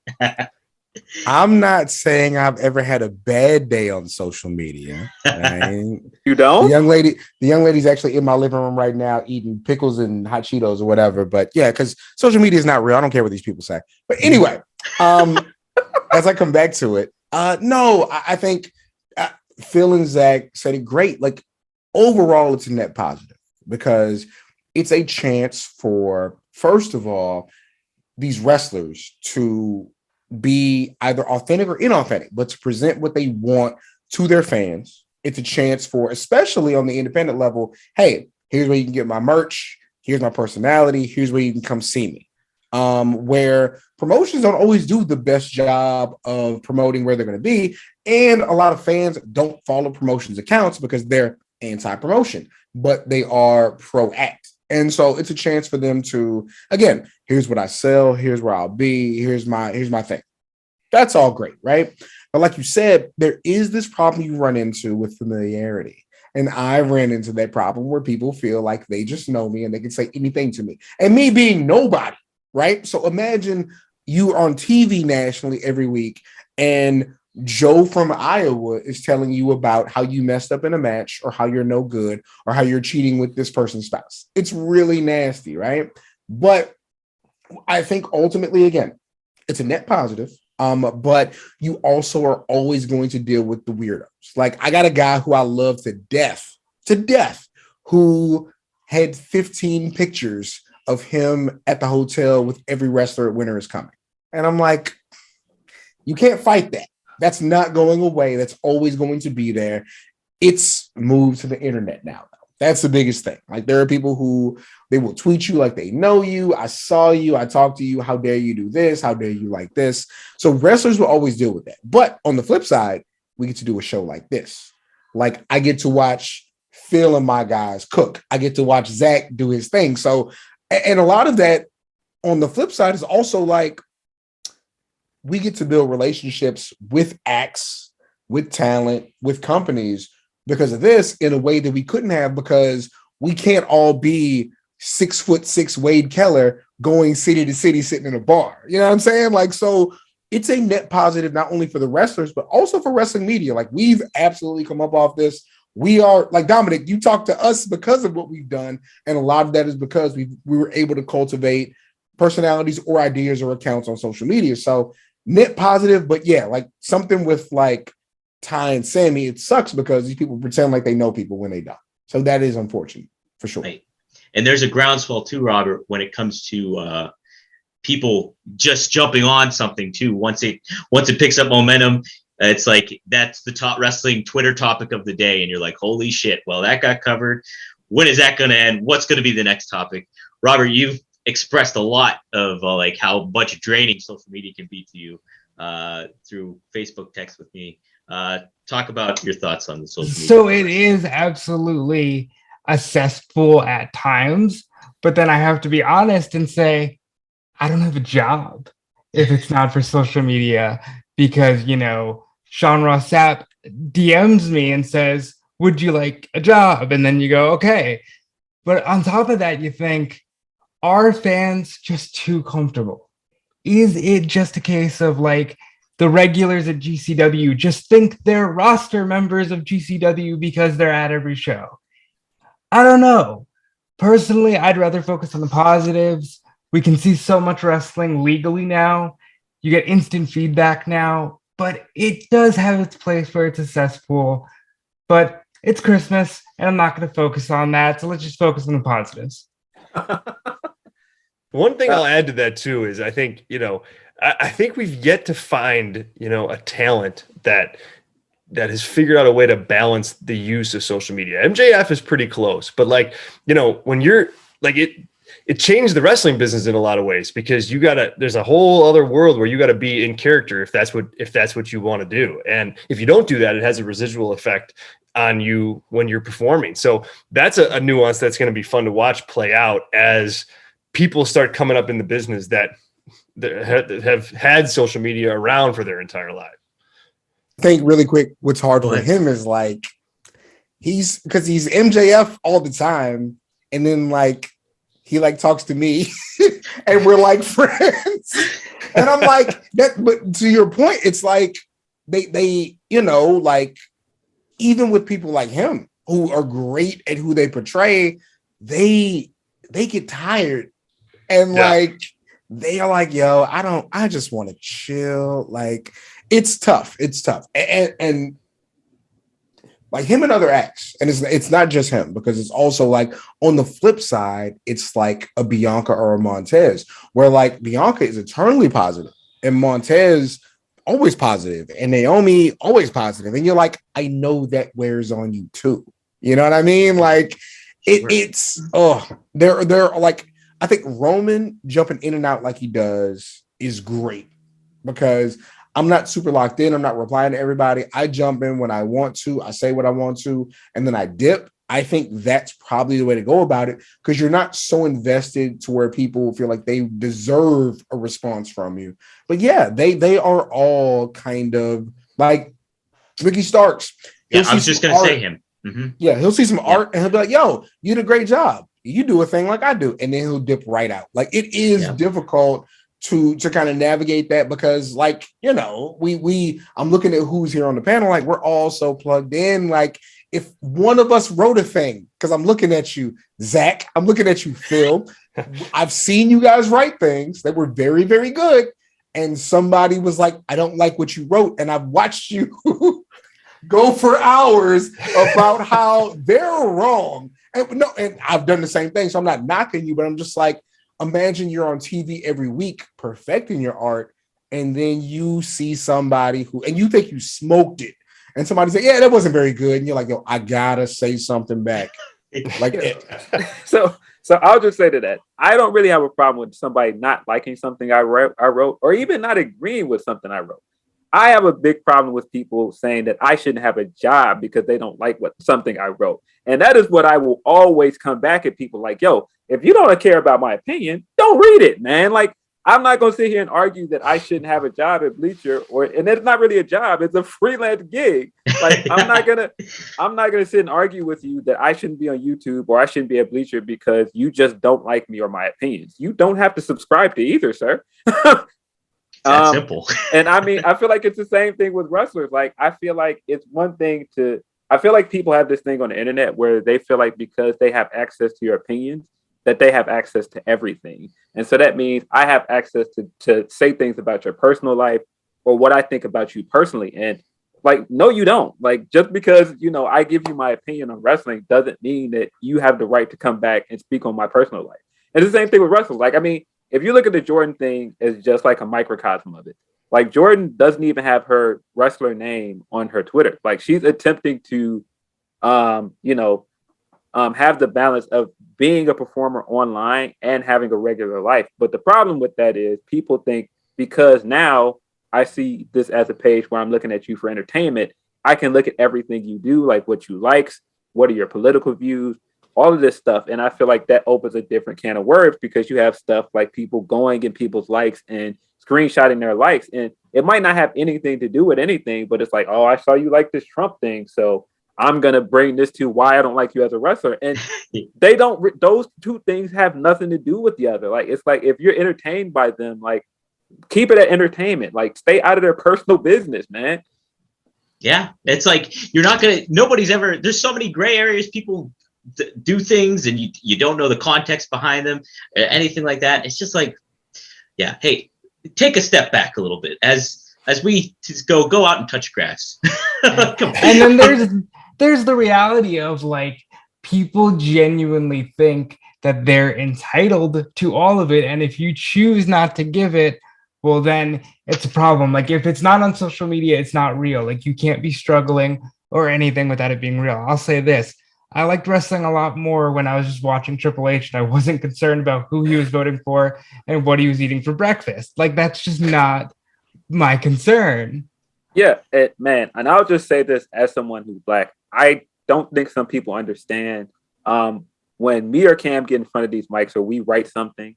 I'm not saying I've ever had a bad day on social media. Right? You don't? The young lady's actually in my living room right now eating pickles and hot Cheetos or whatever. But yeah, because social media is not real. I don't care what these people say. But anyway, as I come back to it, no, I think Phil and Zack said it great. Like, overall, it's a net positive, because it's a chance for, first of all, these wrestlers to be either authentic or inauthentic, but to present what they want to their fans. It's a chance for, especially on the independent level, hey, here's where you can get my merch. Here's my personality. Here's where you can come see me. Where promotions don't always do the best job of promoting where they're going to be. And a lot of fans don't follow promotions accounts because they're anti-promotion, but they are pro-act. And so it's a chance for them to, again, here's what I sell, here's where I'll be, here's my thing. That's all great, right? But like you said, there is this problem you run into with familiarity. And I ran into that problem where people feel like they just know me and they can say anything to me. And me being nobody, right? So imagine you on TV nationally every week, and Joe from Iowa is telling you about how you messed up in a match, or how you're no good, or how you're cheating with this person's spouse. It's really nasty, right? But I think ultimately, again, it's a net positive. But you also are always going to deal with the weirdos. Like, I got a guy who I love to death, who had 15 pictures of him at the hotel with every wrestler at Winter Is Coming. And I'm like, you can't fight that. That's not going away. That's always going to be there. It's moved to the internet now, though. That's the biggest thing. Like, there are people who they will tweet you like they know you. I saw you. I talked to you. How dare you do this? How dare you like this? So wrestlers will always deal with that. But on the flip side, we get to do a show like this. Like, I get to watch Phil and my guys cook. I get to watch Zack do his thing. So, and a lot of that on the flip side is also like, we get to build relationships with acts, with talent, with companies because of this in a way that we couldn't have, because we can't all be 6'6" Wade Keller going city to city, sitting in a bar. You know what I'm saying? Like, so it's a net positive, not only for the wrestlers, but also for wrestling media. Like, we've absolutely come up off this. We are, like, Dominic, you talk to us because of what we've done. And a lot of that is because we were able to cultivate personalities or ideas or accounts on social media. So net positive, but yeah, like something with like Ty and Sammy, it sucks because these people pretend like they know people when they don't. So that is unfortunate for sure. Right. And there's a groundswell too, Robert, when it comes to people just jumping on something too. Once it picks up momentum, it's like that's the top wrestling Twitter topic of the day, and you're like, holy shit! Well, that got covered. When is that going to end? What's going to be the next topic? Robert, you've expressed a lot of like how much draining social media can be to you through Facebook text with me Talk about your thoughts on the social media. So it is absolutely a cesspool at times, but then I have to be honest and say, I don't have a job if it's not for social media, because, Sean Ross Sapp DMs me and says, would you like a job? And then you go, okay. But on top of that, you think, are fans just too comfortable? Is it just a case of like the regulars at GCW just think they're roster members of GCW because they're at every show? I don't know. Personally, I'd rather focus on the positives. We can see so much wrestling legally now. You get instant feedback now, but it does have its place where it's a cesspool. But it's Christmas, and I'm not going to focus on that. So let's just focus on the positives. One thing I'll add to that too is I think, I think we've yet to find, a talent that has figured out a way to balance the use of social media. MJF is pretty close, but when you're like it changed the wrestling business in a lot of ways, because there's a whole other world where you got to be in character if that's what you want to do. And if you don't do that, it has a residual effect on you when you're performing. So that's a nuance that's going to be fun to watch play out as people start coming up in the business that have had social media around for their entire life. I think really quick, what's hard for him is he's MJF all the time, and then he talks to me and we're friends. And I'm that, but to your point, it's they even with people like him who are great at who they portray, they get tired and they are yo, I just want to chill. It's tough. And him and other acts, and it's not just him, because it's also on the flip side, it's a Bianca or a Montez, where Bianca is eternally positive and Montez always positive and Naomi always positive, and you're I know that wears on you too. You know what I mean? They're I think Roman jumping in and out like he does is great, because I'm not super locked in. I'm not replying to everybody. I jump in when I want to. I say what I want to, and then I dip. I think that's probably the way to go about it, because you're not so invested to where people feel like they deserve a response from you. But yeah, they are all kind of like Ricky Starks. Yeah, I was just going to say him. Mm-hmm. Yeah, he'll see some art and he'll be like, yo, you did a great job. You do a thing like I do. And then he'll dip right out. It is difficult to kind of navigate that, because I'm looking at who's here on the panel. We're all so plugged in. If one of us wrote a thing, because I'm looking at you, Zack, I'm looking at you, Phil. I've seen you guys write things that were very, very good. And somebody was I don't like what you wrote. And I've watched you go for hours about how they're wrong. And I've done the same thing. So I'm not knocking you, but I'm just imagine you're on TV every week perfecting your art, and then you see somebody and you think you smoked it, and somebody say, yeah, that wasn't very good. And you're yo, I gotta say something back. So I'll just say to that, I don't really have a problem with somebody not liking something I wrote, or even not agreeing with something I wrote. I have a big problem with people saying that I shouldn't have a job because they don't like something I wrote. And that is what I will always come back at people yo, if you don't care about my opinion, don't read it, man. I'm not going to sit here and argue that I shouldn't have a job at Bleacher, and it's not really a job. It's a freelance gig. I'm not going to sit and argue with you that I shouldn't be on YouTube or I shouldn't be at Bleacher because you just don't like me or my opinions. You don't have to subscribe to either, sir. It's that simple. And I feel it's the same thing with wrestlers. I feel it's one thing I feel people have this thing on the internet where they feel because they have access to your opinions, that they have access to everything. And so that means I have access to say things about your personal life or what I think about you personally. And no, you don't. Just because, I give you my opinion on wrestling doesn't mean that you have the right to come back and speak on my personal life. And it's the same thing with wrestling. If you look at the Jordan thing as just a microcosm of it, Jordan doesn't even have her wrestler name on her Twitter. She's attempting to, have the balance of being a performer online and having a regular life. But the problem with that is people think because now I see this as a page where I'm looking at you for entertainment. I can look at everything you do, like what you likes, what are your political views, all of this stuff. And I feel like that opens a different can of worms because you have stuff like people going in people's likes and screenshotting their likes. And it might not have anything to do with anything, but it's like, oh, I saw you like this Trump thing, so I'm going to bring this to why I don't like you as a wrestler. And they don't, those two things have nothing to do with the other. Like, it's like, if you're entertained by them, like, keep it at entertainment, like stay out of their personal business, man. Yeah. It's like, nobody's ever, there's so many gray areas. People do things and you don't know the context behind them, anything like that. It's just like, yeah. Hey, take a step back a little bit as we just go out and touch grass. And then there's the reality of like people genuinely think that they're entitled to all of it, and if you choose not to give it, well, then it's a problem. Like if it's not on social media, it's not real. Like you can't be struggling or anything without it being real. I'll say this: I liked wrestling a lot more when I was just watching Triple H and I wasn't concerned about who he was voting for and what he was eating for breakfast. Like that's just not my concern. Yeah, man, and I'll just say this as someone who's Black. I don't think some people understand when me or Cam get in front of these mics or we write something,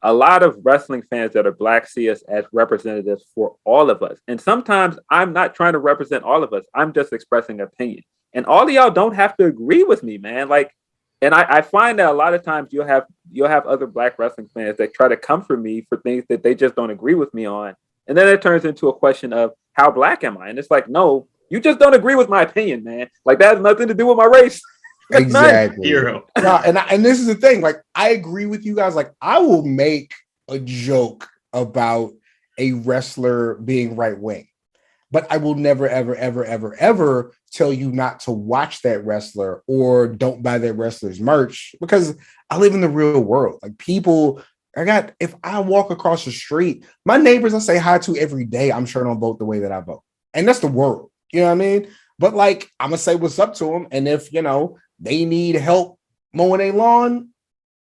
a lot of wrestling fans that are Black see us as representatives for all of us. And sometimes I'm not trying to represent all of us. I'm just expressing opinion. And all of y'all don't have to agree with me, man. Like, and I find that a lot of times you'll have other Black wrestling fans that try to come for me for things that they just don't agree with me on. And then it turns into a question of how Black am I? And it's like, no, you just don't agree with my opinion, man. Like that has nothing to do with my race. Exactly. Hero. No, and this is the thing. Like, I agree with you guys. Like, I will make a joke about a wrestler being right wing, but I will never, ever, ever, ever, ever tell you not to watch that wrestler or don't buy that wrestler's merch because I live in the real world. Like people, if I walk across the street, my neighbors I say hi to every day, I'm sure don't vote the way that I vote. And that's the world. You know what I mean? But like, I'm going to say what's up to them. And if, they need help mowing their lawn,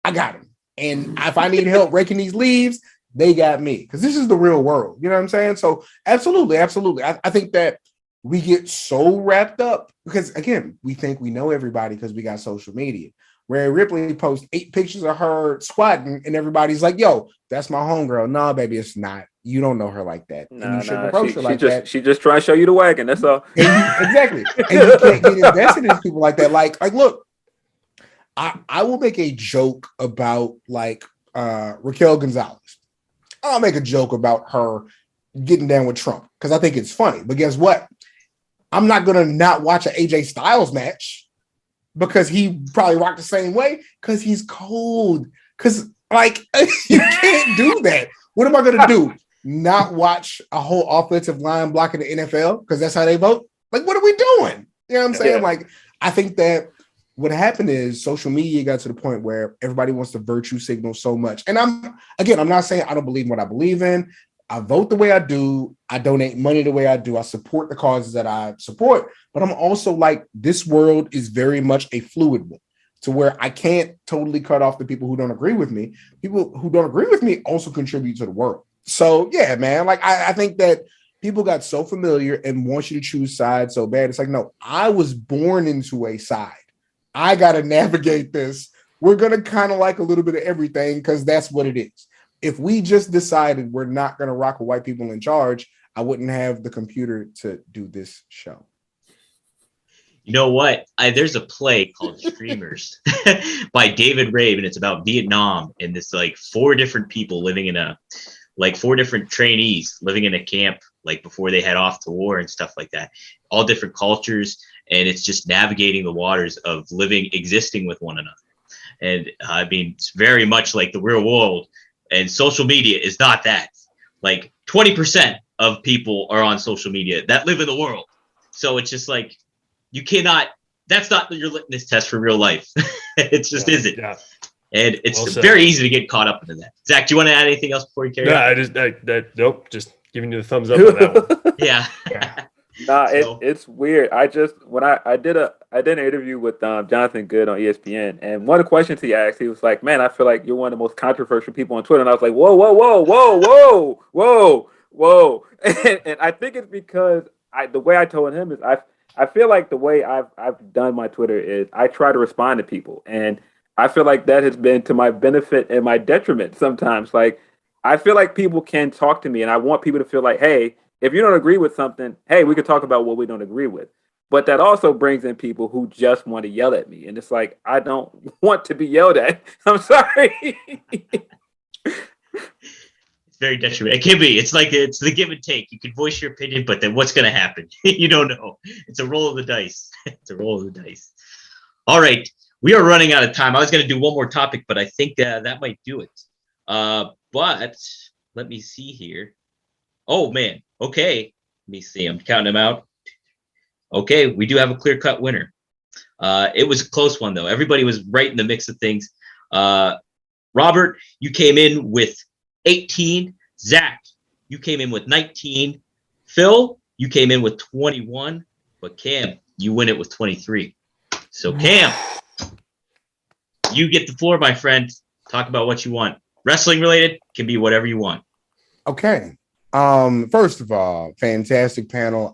I got them. And if I need help raking these leaves, they got me. Because this is the real world. You know what I'm saying? So absolutely. I think that we get so wrapped up because, again, we think we know everybody because we got social media. Rhea Ripley posts 8 pictures of her squatting and everybody's like, yo, that's my homegirl. Nah, baby, it's not. You don't know her like that. And you shouldn't approach her like that. She just trying to show you the wagon. That's all. Exactly. And you can't get invested in people like that. Like, look, I will make a joke about like Raquel Gonzalez. I'll make a joke about her getting down with Trump because I think it's funny. But guess what? I'm not going to not watch an AJ Styles match because he probably rocked the same way because he's cold. Because, like, you can't do that. What am I going to do? Not watch a whole offensive line block in the NFL because that's how they vote? Like, what are we doing? You know what I'm saying? Yeah. Like, I think that what happened is social media got to the point where everybody wants to virtue signal so much. And I'm not saying I don't believe in what I believe in. I vote the way I do. I donate money the way I do. I support the causes that I support. But I'm also like, this world is very much a fluid one to where I can't totally cut off the people who don't agree with me. People who don't agree with me also contribute to the world. So yeah, man, like I think that people got so familiar and want you to choose sides so bad. It's like, no, I was born into a side. I got to navigate this. We're going to kind of like a little bit of everything because that's what it is. If we just decided we're not going to rock with white people in charge, I wouldn't have the computer to do this show. You know what? There's a play called Streamers by David Rabe, and it's about Vietnam. And it's like 4 different people living in 4 different trainees living in a camp, like before they head off to war and stuff like that. All different cultures. And it's just navigating the waters of existing with one another. And I mean, it's very much like the real world. And social media is not that. Like 20% of people are on social media that live in the world. So it's just like, that's not your litmus test for real life. It just isn't. Yeah. And it's very easy to get caught up into that. Zach, do you want to add anything else before you carry on? Nope. Just giving you the thumbs up on that one. Yeah. Nah, it's weird. I did an interview with Jonathan Good on ESPN, and one of the questions he asked, he was like, "Man, I feel like you're one of the most controversial people on Twitter." And I was like, "Whoa, Whoa. And I think it's because the way I told him is I feel like the way I've done my Twitter is I try to respond to people, and I feel like that has been to my benefit and my detriment sometimes. Like I feel like people can talk to me, and I want people to feel like, hey, if you don't agree with something, hey, we could talk about what we don't agree with. But that also brings in people who just want to yell at me, and it's like I don't want to be yelled at. I'm sorry. It's very detrimental. It can be. It's like it's the give and take. You can voice your opinion, but then what's going to happen? You don't know. It's a roll of the dice. It's a roll of the dice. All right. We are running out of time. I was going to do one more topic, but I think that might do it. But let me see here. Oh, man. Okay. Let me see. I'm counting them out. Okay. We do have a clear-cut winner. It was a close one, though. Everybody was right in the mix of things. Robert, you came in with 18. Zack, you came in with 19. Phil, you came in with 21. But Cam, you win it with 23. So Cam, you get the floor, my friend. Talk about what you want. Wrestling related, can be whatever you want. Okay. First of all, fantastic panel.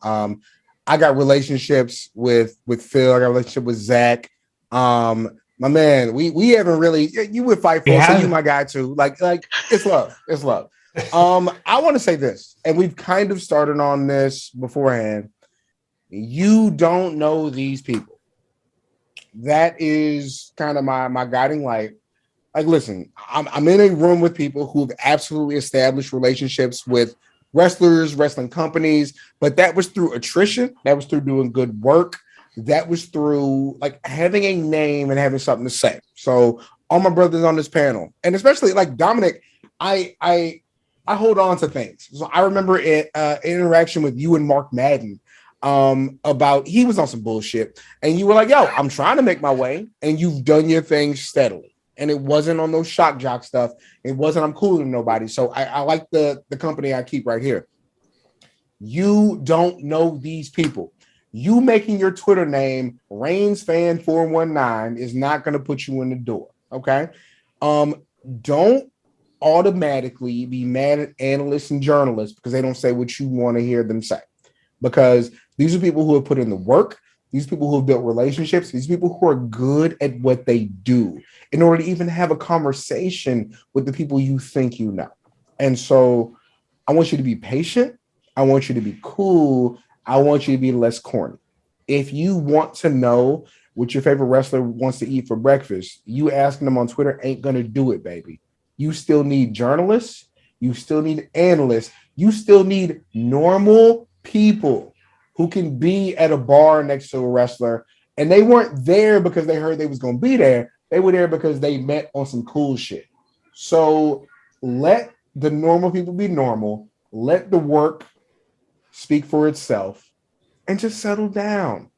I got relationships with Phil. I got a relationship with Zack. My man, we haven't really. You would fight for, so you my guy too. Like it's love. It's love. I want to say this, and we've kind of started on this beforehand. You don't know these people. That is kind of my guiding light. Like, listen, I'm in a room with people who've absolutely established relationships with wrestlers, wrestling companies, but that was through attrition. That was through doing good work. That was through like having a name and having something to say. So all my brothers on this panel, and especially like Dominic, I hold on to things. So I remember an interaction with you and Mark Madden about he was on some bullshit, and you were like, "Yo, I'm trying to make my way," and you've done your thing steadily. And it wasn't on those shock jock stuff. It wasn't I'm cooler than nobody. So I like the company I keep right here. You don't know these people. You making your Twitter name ReignsFan419 is not going to put you in the door. Okay. Don't automatically be mad at analysts and journalists because they don't say what you want to hear them say. Because these are people who have put in the work. These people who have built relationships, these people who are good at what they do in order to even have a conversation with the people you think you know. And so I want you to be patient. I want you to be cool. I want you to be less corny. If you want to know what your favorite wrestler wants to eat for breakfast, you asking them on Twitter ain't going to do it, baby. You still need journalists. You still need analysts. You still need normal people who can be at a bar next to a wrestler, and they weren't there because they heard they was going to be there. They were there because they met on some cool shit. So let the normal people be normal. Let the work speak for itself and just settle down.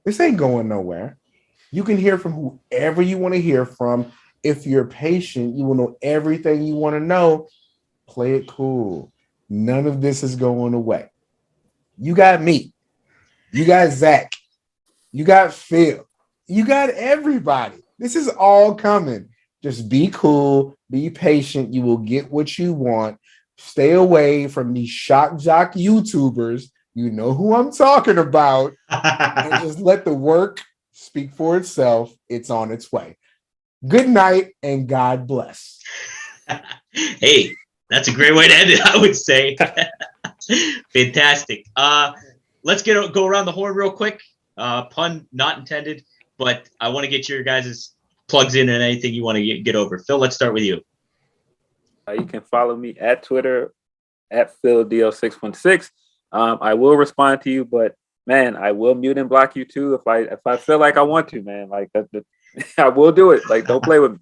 This ain't going nowhere. You can hear from whoever you want to hear from. If you're patient, you will know everything you want to know. Play it cool. None of this is going away. You got me. You got Zack. You got Phil. You got everybody. This is all coming. Just be cool. Be patient. You will get what you want. Stay away from these shock jock YouTubers. You know who I'm talking about. And just let the work speak for itself. It's on its way. Good night and God bless. Hey, that's a great way to end it, I would say. Fantastic. Let's go around the horn real quick. Pun not intended, but I want to get your guys' plugs in and anything you want to get over. Phil, let's start with you. You can follow me at Twitter at PhilDO616. I will respond to you, but man, I will mute and block you too if I feel like I want to, man. Like that, I will do it. Like don't play with me.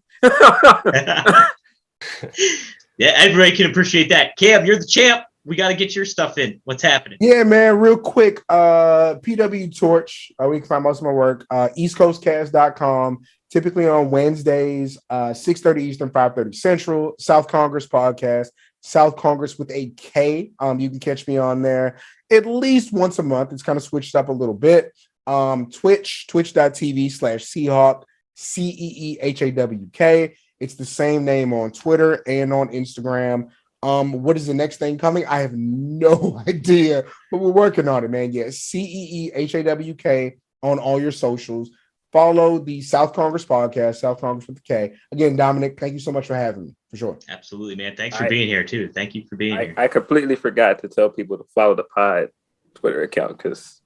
Yeah, everybody can appreciate that. Cam, you're the champ. We got to get your stuff in. What's happening? Yeah, man, real quick. PW Torch. We can find most of my work. EastCoastCast.com. Typically on Wednesdays, 6:30 Eastern, 5:30 Central. South Congress podcast. South Congress with a K. You can catch me on there at least once a month. It's kind of switched up a little bit. Twitch.tv/Seahawk, CEEHAWK. It's the same name on Twitter and on Instagram. What is the next thing coming? I have no idea, but we're working on it, man. Yeah, CEEHAWK on all your socials. Follow the South Congress podcast, South Congress with the K. Again, Dominic, thank you so much for having me, for sure. Absolutely, man. Thanks for being here, too. Thank you for being here. I completely forgot to tell people to follow the pod Twitter account because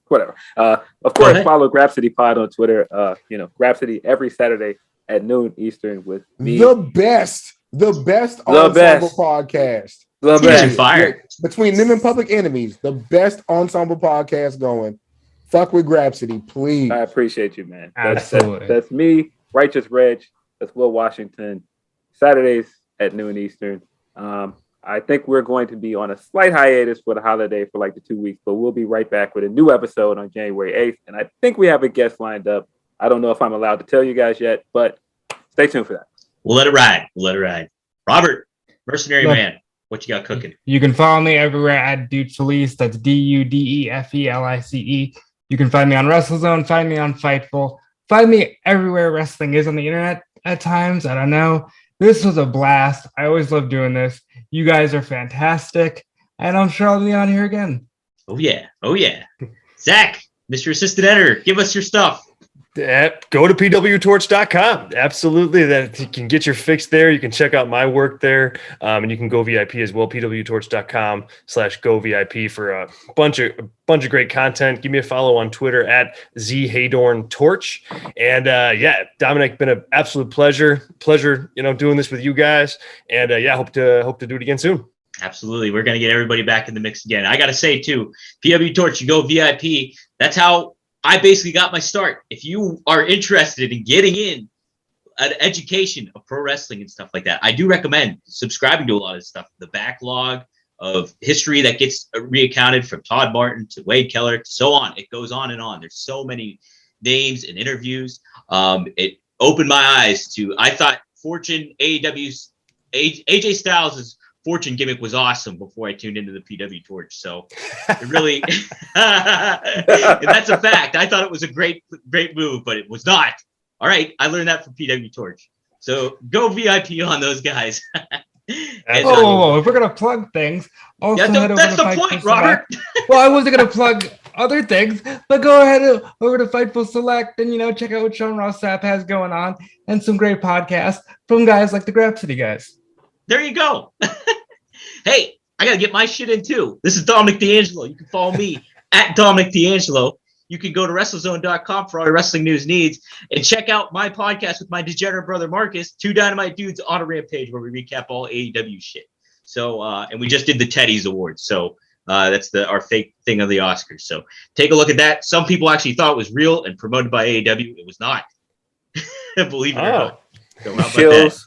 whatever. Of course, follow Grapsity Pod on Twitter. Grapsity every Saturday at noon Eastern with me. The best ensemble podcast. The best. Fire. Between them and Public Enemies, the best ensemble podcast going. Fuck with Grapsity, please. I appreciate you, man. Absolutely. That's me, Righteous Reg. That's Will Washington. Saturdays at noon Eastern. I think we're going to be on a slight hiatus for the holiday for like the 2 weeks, but we'll be right back with a new episode on January 8th. And I think we have a guest lined up. I don't know if I'm allowed to tell you guys yet, but stay tuned for that. We'll let it ride. Robert, Mercenary Man, what you got cooking? You can follow me everywhere at DeFelice. That's DUDEFELICE. You can find me on WrestleZone, find me on Fightful, find me everywhere wrestling is on the internet at times. I don't know. This was a blast. I always love doing this. You guys are fantastic. And I'm sure I'll be on here again. Oh, yeah. Zack, Mr. Assistant Editor, give us your stuff. Go to pwtorch.com. Absolutely. That you can get your fix there. You can check out my work there. And you can go VIP as well. pwtorch.com/go VIP for a bunch of great content. Give me a follow on Twitter at Heydorn. And Dominic, been an absolute pleasure, doing this with you guys. And hope to do it again soon. Absolutely. We're going to get everybody back in the mix again. I got to say too, PW Torch, you go VIP. That's how I basically got my start. If you are interested in getting in an education of pro wrestling and stuff like that, I do recommend subscribing to a lot of stuff. The backlog of history that gets reaccounted from Todd Martin to Wade Keller, so on. It goes on and on. There's so many names and interviews. It opened my eyes to, I thought Fortune, AEW's, AJ Styles' Fortune gimmick was awesome before I tuned into the PW Torch. So it really, that's a fact. I thought it was a great move, but it was not. All right. I learned that from PW Torch. So go VIP on those guys. If we're going to plug things, also that's the point, Robert. Well, I wasn't going to plug other things, but go ahead over to Fightful Select and, check out what Sean Ross Sapp has going on and some great podcasts from guys like the Grapsity guys. There you go. Hey, I got to get my shit in too. This is Dominic DeAngelo. You can follow me at Dominic DeAngelo. You can go to WrestleZone.com for all your wrestling news needs and check out my podcast with my degenerate brother Marcus, Two Dynamite Dudes on a Rampage, where we recap all AEW shit. So, and we just did the Teddy's Awards. So that's our fake thing of the Oscars. So take a look at that. Some people actually thought it was real and promoted by AEW. It was not. Believe it or not. So how about that?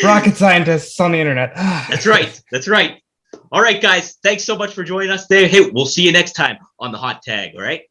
Rocket scientists on the internet. That's right. All right, guys. Thanks so much for joining us today. Hey, we'll see you next time on the Hot Tag. All right.